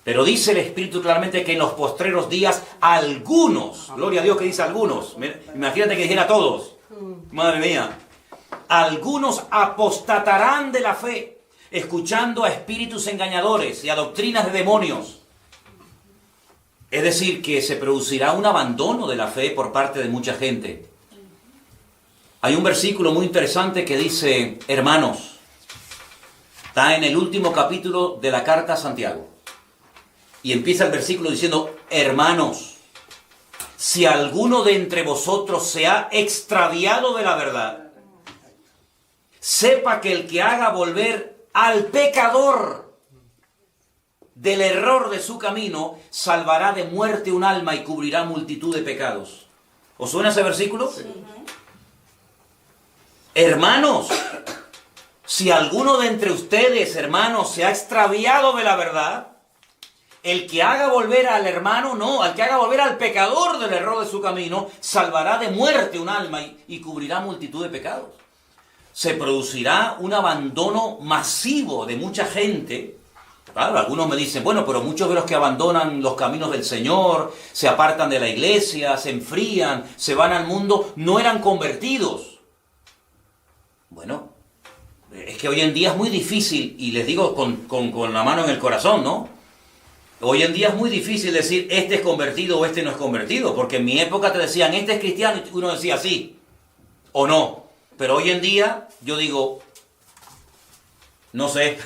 Pero dice el Espíritu claramente que en los postreros días algunos, gloria a Dios que dice algunos, imagínate que dijera todos, madre mía, algunos apostatarán de la fe, escuchando a espíritus engañadores y a doctrinas de demonios. Es decir, que se producirá un abandono de la fe por parte de mucha gente. Hay un versículo muy interesante que dice, hermanos, está en el último capítulo de la carta a Santiago. Y empieza el versículo diciendo, hermanos, si alguno de entre vosotros se ha extraviado de la verdad, sepa que el que haga volver al pecador del error de su camino, salvará de muerte un alma y cubrirá multitud de pecados. ¿Os suena ese versículo? Sí. Hermanos, si alguno de entre ustedes, hermanos, se ha extraviado de la verdad, el que haga volver al hermano, no, al que haga volver al pecador del error de su camino, salvará de muerte un alma y cubrirá multitud de pecados. Se producirá un abandono masivo de mucha gente. Claro, algunos me dicen, bueno, pero muchos de los que abandonan los caminos del Señor, se apartan de la iglesia, se enfrían, se van al mundo, no eran convertidos. Bueno, es que hoy en día es muy difícil, y les digo con la mano en el corazón, ¿no? Hoy en día es muy difícil decir, este es convertido o este no es convertido, porque en mi época te decían, este es cristiano, y uno decía sí, o no. Pero hoy en día, yo digo, no sé,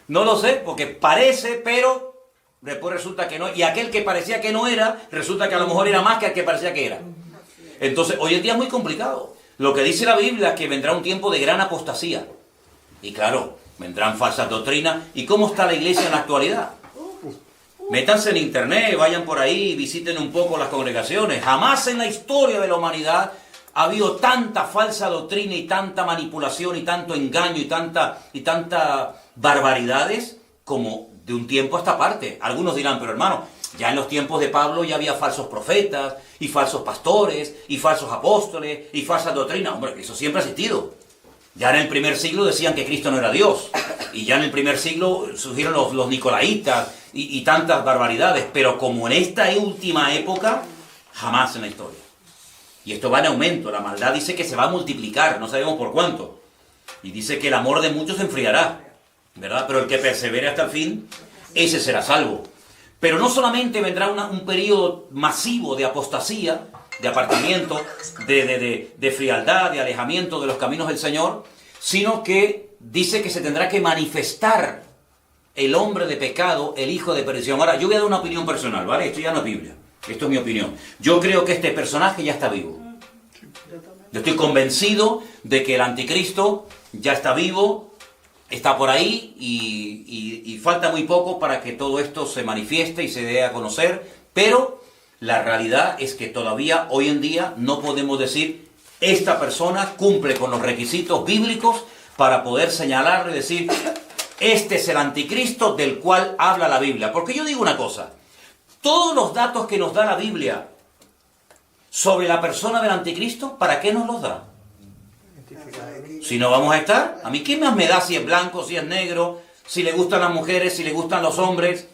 no lo sé, porque parece, pero después resulta que no, y aquel que parecía que no era, resulta que a lo mejor era más que el que parecía que era. Entonces, hoy en día es muy complicado. Lo que dice la Biblia es que vendrá un tiempo de gran apostasía. Y claro, vendrán falsas doctrinas. ¿Y cómo está la iglesia en la actualidad? Métanse en internet, vayan por ahí, visiten un poco las congregaciones. Jamás en la historia de la humanidad ha habido tanta falsa doctrina y tanta manipulación y tanto engaño y tanta barbaridades como de un tiempo a esta parte. Algunos dirán, pero hermano, ya en los tiempos de Pablo ya había falsos profetas y falsos pastores y falsos apóstoles y falsas doctrinas. Hombre, eso siempre ha existido. Ya en el primer siglo decían que Cristo no era Dios. Y ya en el primer siglo surgieron los nicolaitas y tantas barbaridades. Pero como en esta última época, jamás en la historia. Y esto va en aumento. La maldad dice que se va a multiplicar. No sabemos por cuánto. Y dice que el amor de muchos se enfriará, ¿verdad? Pero el que persevere hasta el fin, ese será salvo. Pero no solamente vendrá un periodo masivo de apostasía, de apartamiento, de frialdad, de alejamiento de los caminos del Señor, sino que dice que se tendrá que manifestar el hombre de pecado, el hijo de perdición. Ahora, yo voy a dar una opinión personal, ¿vale? Esto ya no es Biblia. Esto es mi opinión. Yo creo que este personaje ya está vivo. Yo estoy convencido de que el anticristo ya está vivo, está por ahí y falta muy poco para que todo esto se manifieste y se dé a conocer, pero la realidad es que todavía hoy en día no podemos decir esta persona cumple con los requisitos bíblicos para poder señalarlo y decir este es el anticristo del cual habla la Biblia. Porque yo digo una cosa, todos los datos que nos da la Biblia sobre la persona del anticristo, ¿para qué nos los da? Si no vamos a estar, ¿a mí qué más me da si es blanco, si es negro, si le gustan las mujeres, si le gustan los hombres,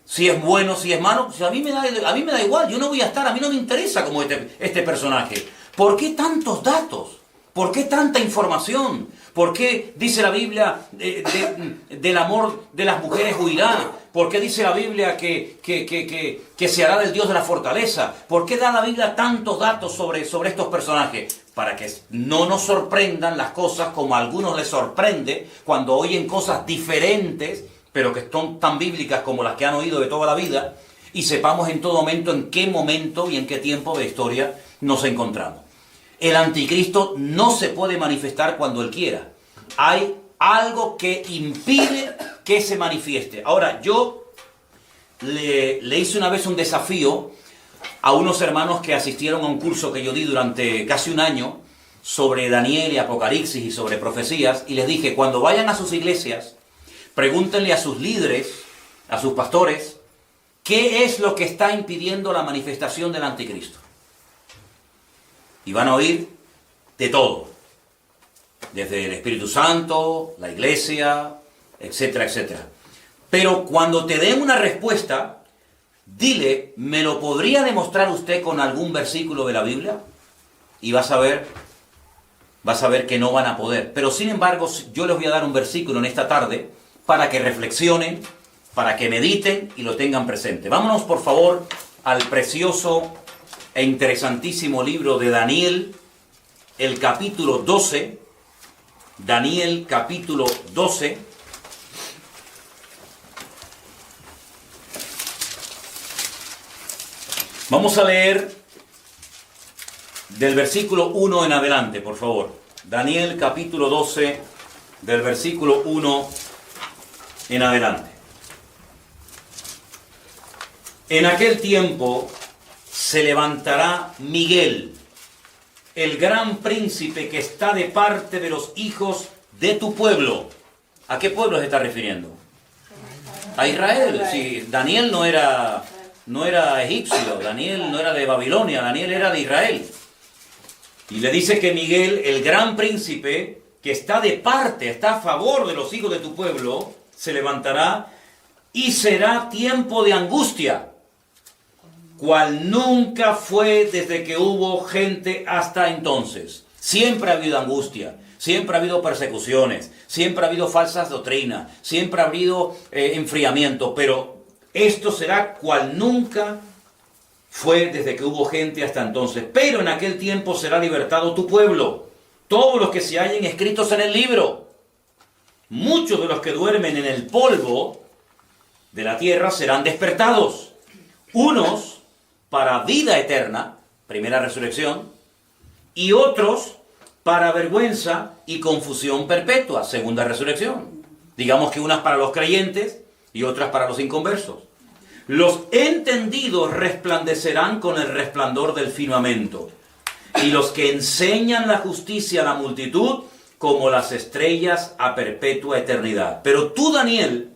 si es bueno, si es malo? Pues a mí me da igual, yo no voy a estar, a mí no me interesa como este personaje. ¿Por qué tantos datos? ¿Por qué tanta información? ¿Por qué dice la Biblia del amor de las mujeres huirá? ¿Por qué dice la Biblia que se hará del Dios de la fortaleza? ¿Por qué da la Biblia tantos datos sobre estos personajes? Para que no nos sorprendan las cosas como a algunos les sorprende cuando oyen cosas diferentes, pero que son tan bíblicas como las que han oído de toda la vida, y sepamos en todo momento en qué momento y en qué tiempo de historia nos encontramos. El anticristo no se puede manifestar cuando él quiera. Hay algo que impide que se manifieste. Ahora, yo le hice una vez un desafío a unos hermanos que asistieron a un curso que yo di durante casi un año sobre Daniel y Apocalipsis y sobre profecías, y les dije, cuando vayan a sus iglesias, pregúntenle a sus líderes, a sus pastores, ¿qué es lo que está impidiendo la manifestación del anticristo? Y van a oír de todo, desde el Espíritu Santo, la iglesia, etcétera, etcétera. Pero cuando te den una respuesta, dile, ¿me lo podría demostrar usted con algún versículo de la Biblia? Y vas a ver que no van a poder. Pero sin embargo, yo les voy a dar un versículo en esta tarde para que reflexionen, para que mediten y lo tengan presente. Vámonos por favor al precioso e interesantísimo libro de Daniel, el capítulo 12, Daniel capítulo 12, vamos a leer del versículo 1 en adelante, por favor. Daniel capítulo 12, del versículo 1 en adelante. En aquel tiempo se levantará Miguel, el gran príncipe que está de parte de los hijos de tu pueblo. ¿A qué pueblo se está refiriendo? A Israel. Sí, Daniel no era egipcio, Daniel no era de Babilonia, Daniel era de Israel. Y le dice que Miguel, el gran príncipe que está de parte, está a favor de los hijos de tu pueblo, se levantará y será tiempo de angustia, cual nunca fue desde que hubo gente hasta entonces. Siempre ha habido angustia, siempre ha habido persecuciones, siempre ha habido falsas doctrinas, siempre ha habido enfriamiento, pero esto será cual nunca fue desde que hubo gente hasta entonces. Pero en aquel tiempo será libertado tu pueblo, todos los que se hallen escritos en el libro. Muchos de los que duermen en el polvo de la tierra serán despertados, unos para vida eterna, primera resurrección, y otros para vergüenza y confusión perpetua, segunda resurrección. Digamos que unas para los creyentes y otras para los inconversos. Los entendidos resplandecerán con el resplandor del firmamento, y los que enseñan la justicia a la multitud como las estrellas a perpetua eternidad. Pero tú, Daniel,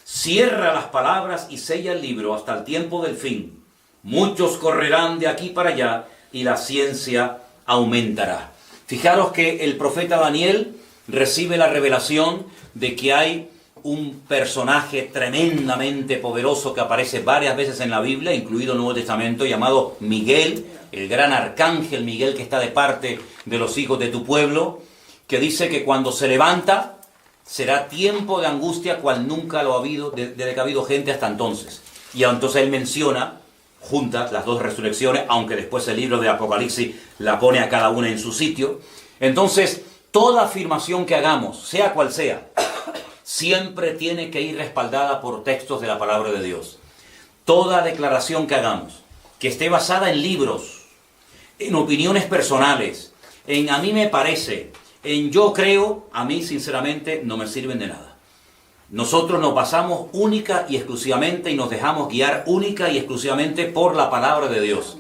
cierra las palabras y sella el libro hasta el tiempo del fin. Muchos correrán de aquí para allá y la ciencia aumentará. Fijaros que el profeta Daniel recibe la revelación de que hay un personaje tremendamente poderoso que aparece varias veces en la Biblia, incluido el Nuevo Testamento, llamado Miguel, el gran arcángel Miguel que está de parte de los hijos de tu pueblo, que dice que cuando se levanta será tiempo de angustia cual nunca lo ha habido desde que ha habido gente hasta entonces. Y entonces él menciona juntas las dos resurrecciones, aunque después el libro de Apocalipsis la pone a cada una en su sitio. Entonces, toda afirmación que hagamos, sea cual sea, siempre tiene que ir respaldada por textos de la palabra de Dios. Toda declaración que hagamos, que esté basada en libros, en opiniones personales, en a mí me parece, en yo creo, a mí sinceramente no me sirven de nada. Nosotros nos basamos única y exclusivamente y nos dejamos guiar única y exclusivamente por la palabra de Dios.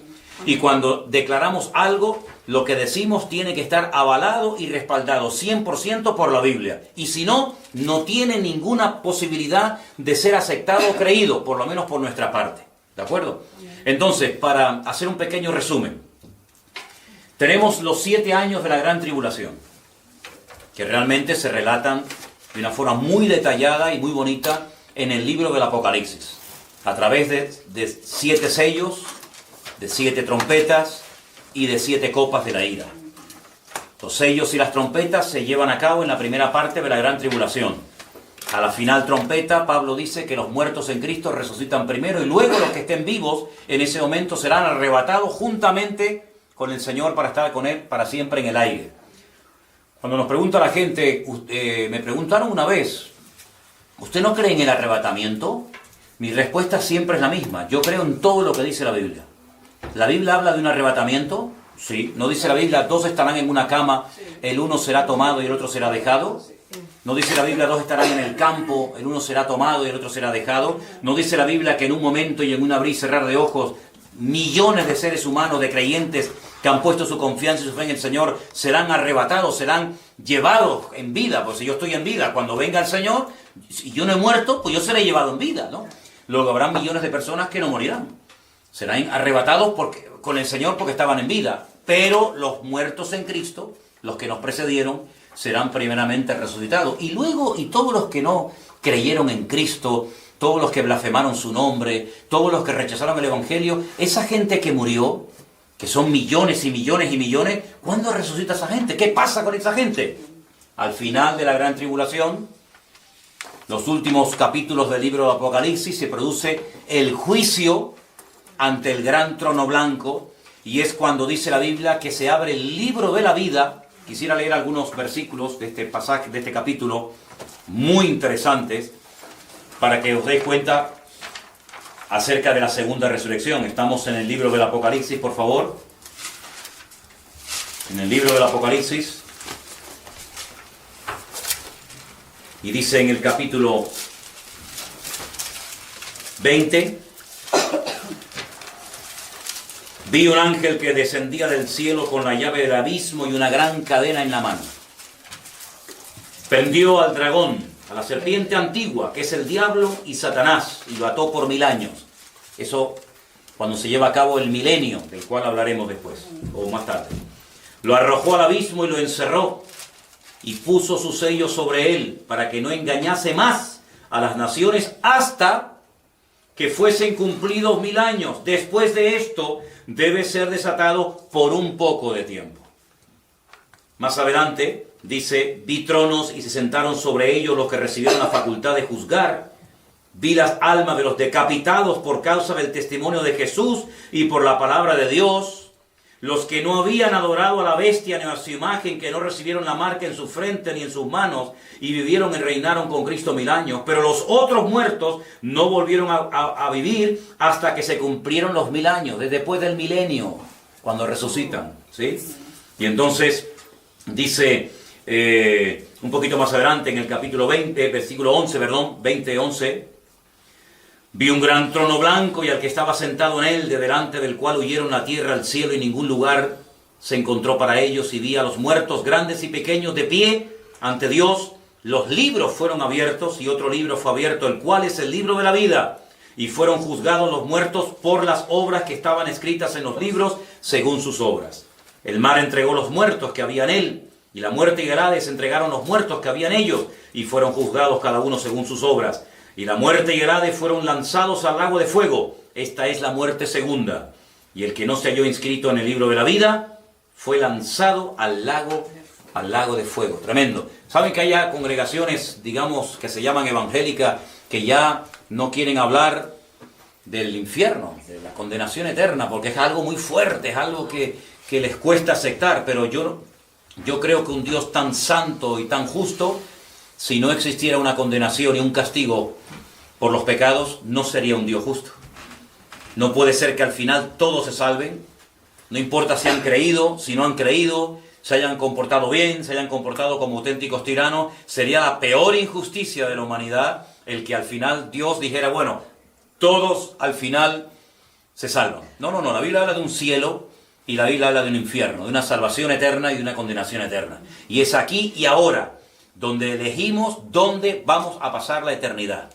Y cuando declaramos algo, lo que decimos tiene que estar avalado y respaldado 100% por la Biblia. Y si no, no tiene ninguna posibilidad de ser aceptado o creído, por lo menos por nuestra parte. ¿De acuerdo? Entonces, para hacer un pequeño resumen, tenemos los 7 años de la gran tribulación, que realmente se relatan de una forma muy detallada y muy bonita en el libro del Apocalipsis, a través de 7 sellos, de 7 trompetas y de 7 copas de la ira. Los sellos y las trompetas se llevan a cabo en la primera parte de la gran tribulación. A la final trompeta, Pablo dice que los muertos en Cristo resucitan primero y luego los que estén vivos en ese momento serán arrebatados juntamente con el Señor para estar con Él para siempre en el aire. Cuando nos pregunta la gente, me preguntaron una vez, ¿usted no cree en el arrebatamiento? Mi respuesta siempre es la misma, yo creo en todo lo que dice la Biblia. ¿La Biblia habla de un arrebatamiento? Sí. ¿No dice la Biblia, 2 estarán en una cama, el uno será tomado y el otro será dejado? ¿No dice la Biblia, 2 estarán en el campo, el uno será tomado y el otro será dejado? ¿No dice la Biblia que en un momento y en un abrir y cerrar de ojos, millones de seres humanos, de creyentes que han puesto su confianza y su fe en el Señor, serán arrebatados, serán llevados en vida? Pues si yo estoy en vida, cuando venga el Señor, y yo no he muerto, pues yo seré llevado en vida, ¿no? Luego habrá millones de personas que no morirán. Serán arrebatados con el Señor porque estaban en vida. Pero los muertos en Cristo, los que nos precedieron, serán primeramente resucitados. Y luego, y todos los que no creyeron en Cristo, todos los que blasfemaron su nombre, todos los que rechazaron el Evangelio, esa gente que murió, que son millones y millones y millones, ¿cuándo resucita esa gente? ¿Qué pasa con esa gente? Al final de la gran tribulación, los últimos capítulos del libro de Apocalipsis, se produce el juicio ante el gran trono blanco, y es cuando dice la Biblia que se abre el libro de la vida. Quisiera leer algunos versículos de este pasaje, de este capítulo, muy interesantes, para que os deis cuenta acerca de la segunda resurrección. Estamos en el libro del Apocalipsis, por favor. En el libro del Apocalipsis. Y dice en el capítulo 20... Vi un ángel que descendía del cielo con la llave del abismo y una gran cadena en la mano. Prendió al dragón, a la serpiente antigua, que es el diablo y Satanás, y lo ató por 1000 años. Eso cuando se lleva a cabo el milenio, del cual hablaremos después, o más tarde. Lo arrojó al abismo y lo encerró, y puso su sello sobre él, para que no engañase más a las naciones hasta que fuesen cumplidos 1000 años. Después de esto, debe ser desatado por un poco de tiempo. Más adelante, dice, vi tronos y se sentaron sobre ellos los que recibieron la facultad de juzgar. Vi las almas de los decapitados por causa del testimonio de Jesús y por la palabra de Dios, los que no habían adorado a la bestia ni a su imagen, que no recibieron la marca en su frente ni en sus manos, y vivieron y reinaron con Cristo 1000 años. Pero los otros muertos no volvieron a vivir hasta que se cumplieron los 1000 años, después del milenio, cuando resucitan, ¿sí? Y entonces dice, un poquito más adelante, en el capítulo 20, versículo 11, 20:11, vi un gran trono blanco y al que estaba sentado en él, de delante del cual huyeron la tierra, el cielo y ningún lugar se encontró para ellos, y vi a los muertos grandes y pequeños de pie ante Dios. Los libros fueron abiertos y otro libro fue abierto, el cual es el libro de la vida. Y fueron juzgados los muertos por las obras que estaban escritas en los libros según sus obras. El mar entregó los muertos que había en él, y la muerte y el Hades entregaron los muertos que había en ellos, y fueron juzgados cada uno según sus obras. Y la muerte y el Hades fueron lanzados al lago de fuego. Esta es la muerte segunda. Y el que no se halló inscrito en el libro de la vida fue lanzado al lago de fuego. Tremendo. ¿Saben que hay congregaciones, digamos, que se llaman evangélicas, que ya no quieren hablar del infierno, de la condenación eterna, porque es algo muy fuerte, es algo que les cuesta aceptar? Pero yo Yo creo que un Dios tan santo y tan justo, si no existiera una condenación y un castigo por los pecados, no sería un Dios justo. No puede ser que al final todos se salven, no importa si han creído, si no han creído, se hayan comportado bien, se hayan comportado como auténticos tiranos. Sería la peor injusticia de la humanidad el que al final Dios dijera, bueno, todos al final se salvan. No, la Biblia habla de un cielo y la Biblia habla de un infierno, de una salvación eterna y de una condenación eterna. Y es aquí y ahora donde elegimos dónde vamos a pasar la eternidad.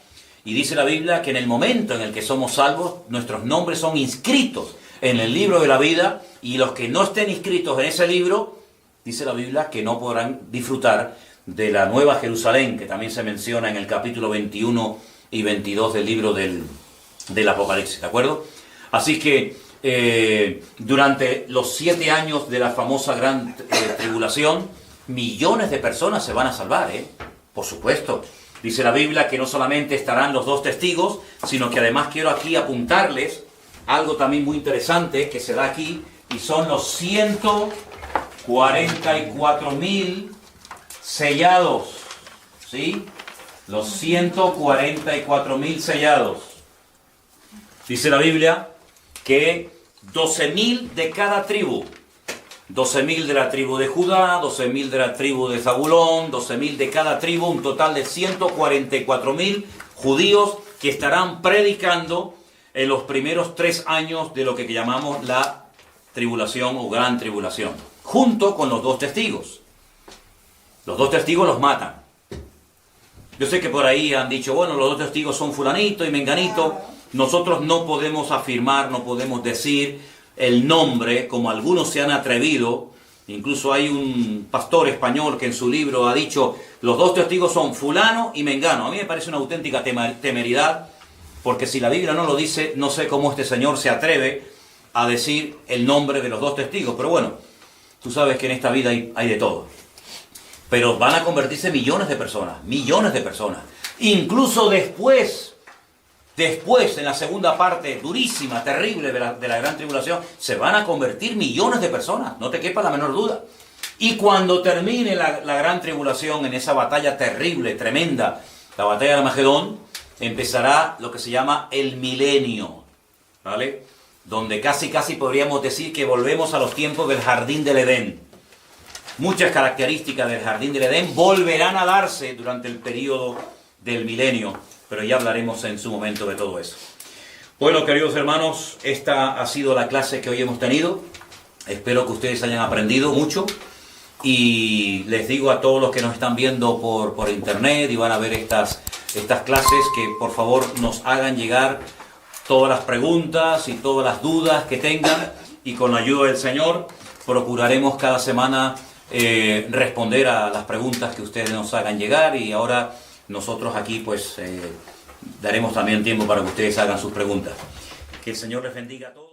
Y dice la Biblia que en el momento en el que somos salvos, nuestros nombres son inscritos en el libro de la vida, y los que no estén inscritos en ese libro, dice la Biblia que no podrán disfrutar de la Nueva Jerusalén, que también se menciona en el capítulo 21 y 22 del libro del Apocalipsis, ¿de acuerdo? Así que durante los 7 años de la famosa gran tribulación, millones de personas se van a salvar, por supuesto. Dice la Biblia que no solamente estarán los 2 testigos, sino que además quiero aquí apuntarles algo también muy interesante que se da aquí, y son los 144.000 sellados, ¿sí? Los 144.000 sellados. Dice la Biblia que 12.000 de cada tribu. 12.000 de la tribu de Judá, 12.000 de la tribu de Zabulón, 12.000 de cada tribu, un total de 144.000 judíos que estarán predicando en los primeros 3 años de lo que llamamos la tribulación o gran tribulación, junto con los 2 testigos. Los 2 testigos los matan. Yo sé que por ahí han dicho, bueno, los 2 testigos son fulanito y menganito. Nosotros no podemos afirmar, no podemos decir el nombre, como algunos se han atrevido. Incluso hay un pastor español que en su libro ha dicho, los 2 testigos son fulano y mengano. A mí me parece una auténtica temeridad, porque si la Biblia no lo dice, no sé cómo este señor se atreve a decir el nombre de los 2 testigos. Pero bueno, tú sabes que en esta vida hay de todo. Pero van a convertirse millones de personas. Incluso después, en la segunda parte durísima, terrible de la gran tribulación, se van a convertir millones de personas, no te quepa la menor duda. Y cuando termine la gran tribulación, en esa batalla terrible, tremenda, la batalla de Armagedón, empezará lo que se llama el milenio, ¿vale? Donde casi podríamos decir que volvemos a los tiempos del Jardín del Edén. Muchas características del Jardín del Edén volverán a darse durante el periodo del milenio, pero ya hablaremos en su momento de todo eso. Bueno, queridos hermanos, esta ha sido la clase que hoy hemos tenido. Espero que ustedes hayan aprendido mucho, y les digo a todos los que nos están viendo por internet y van a ver estas clases, que por favor nos hagan llegar todas las preguntas y todas las dudas que tengan, y con la ayuda del Señor procuraremos cada semana responder a las preguntas que ustedes nos hagan llegar. Y ahora nosotros aquí pues daremos también tiempo para que ustedes hagan sus preguntas. Que el Señor les bendiga a todos.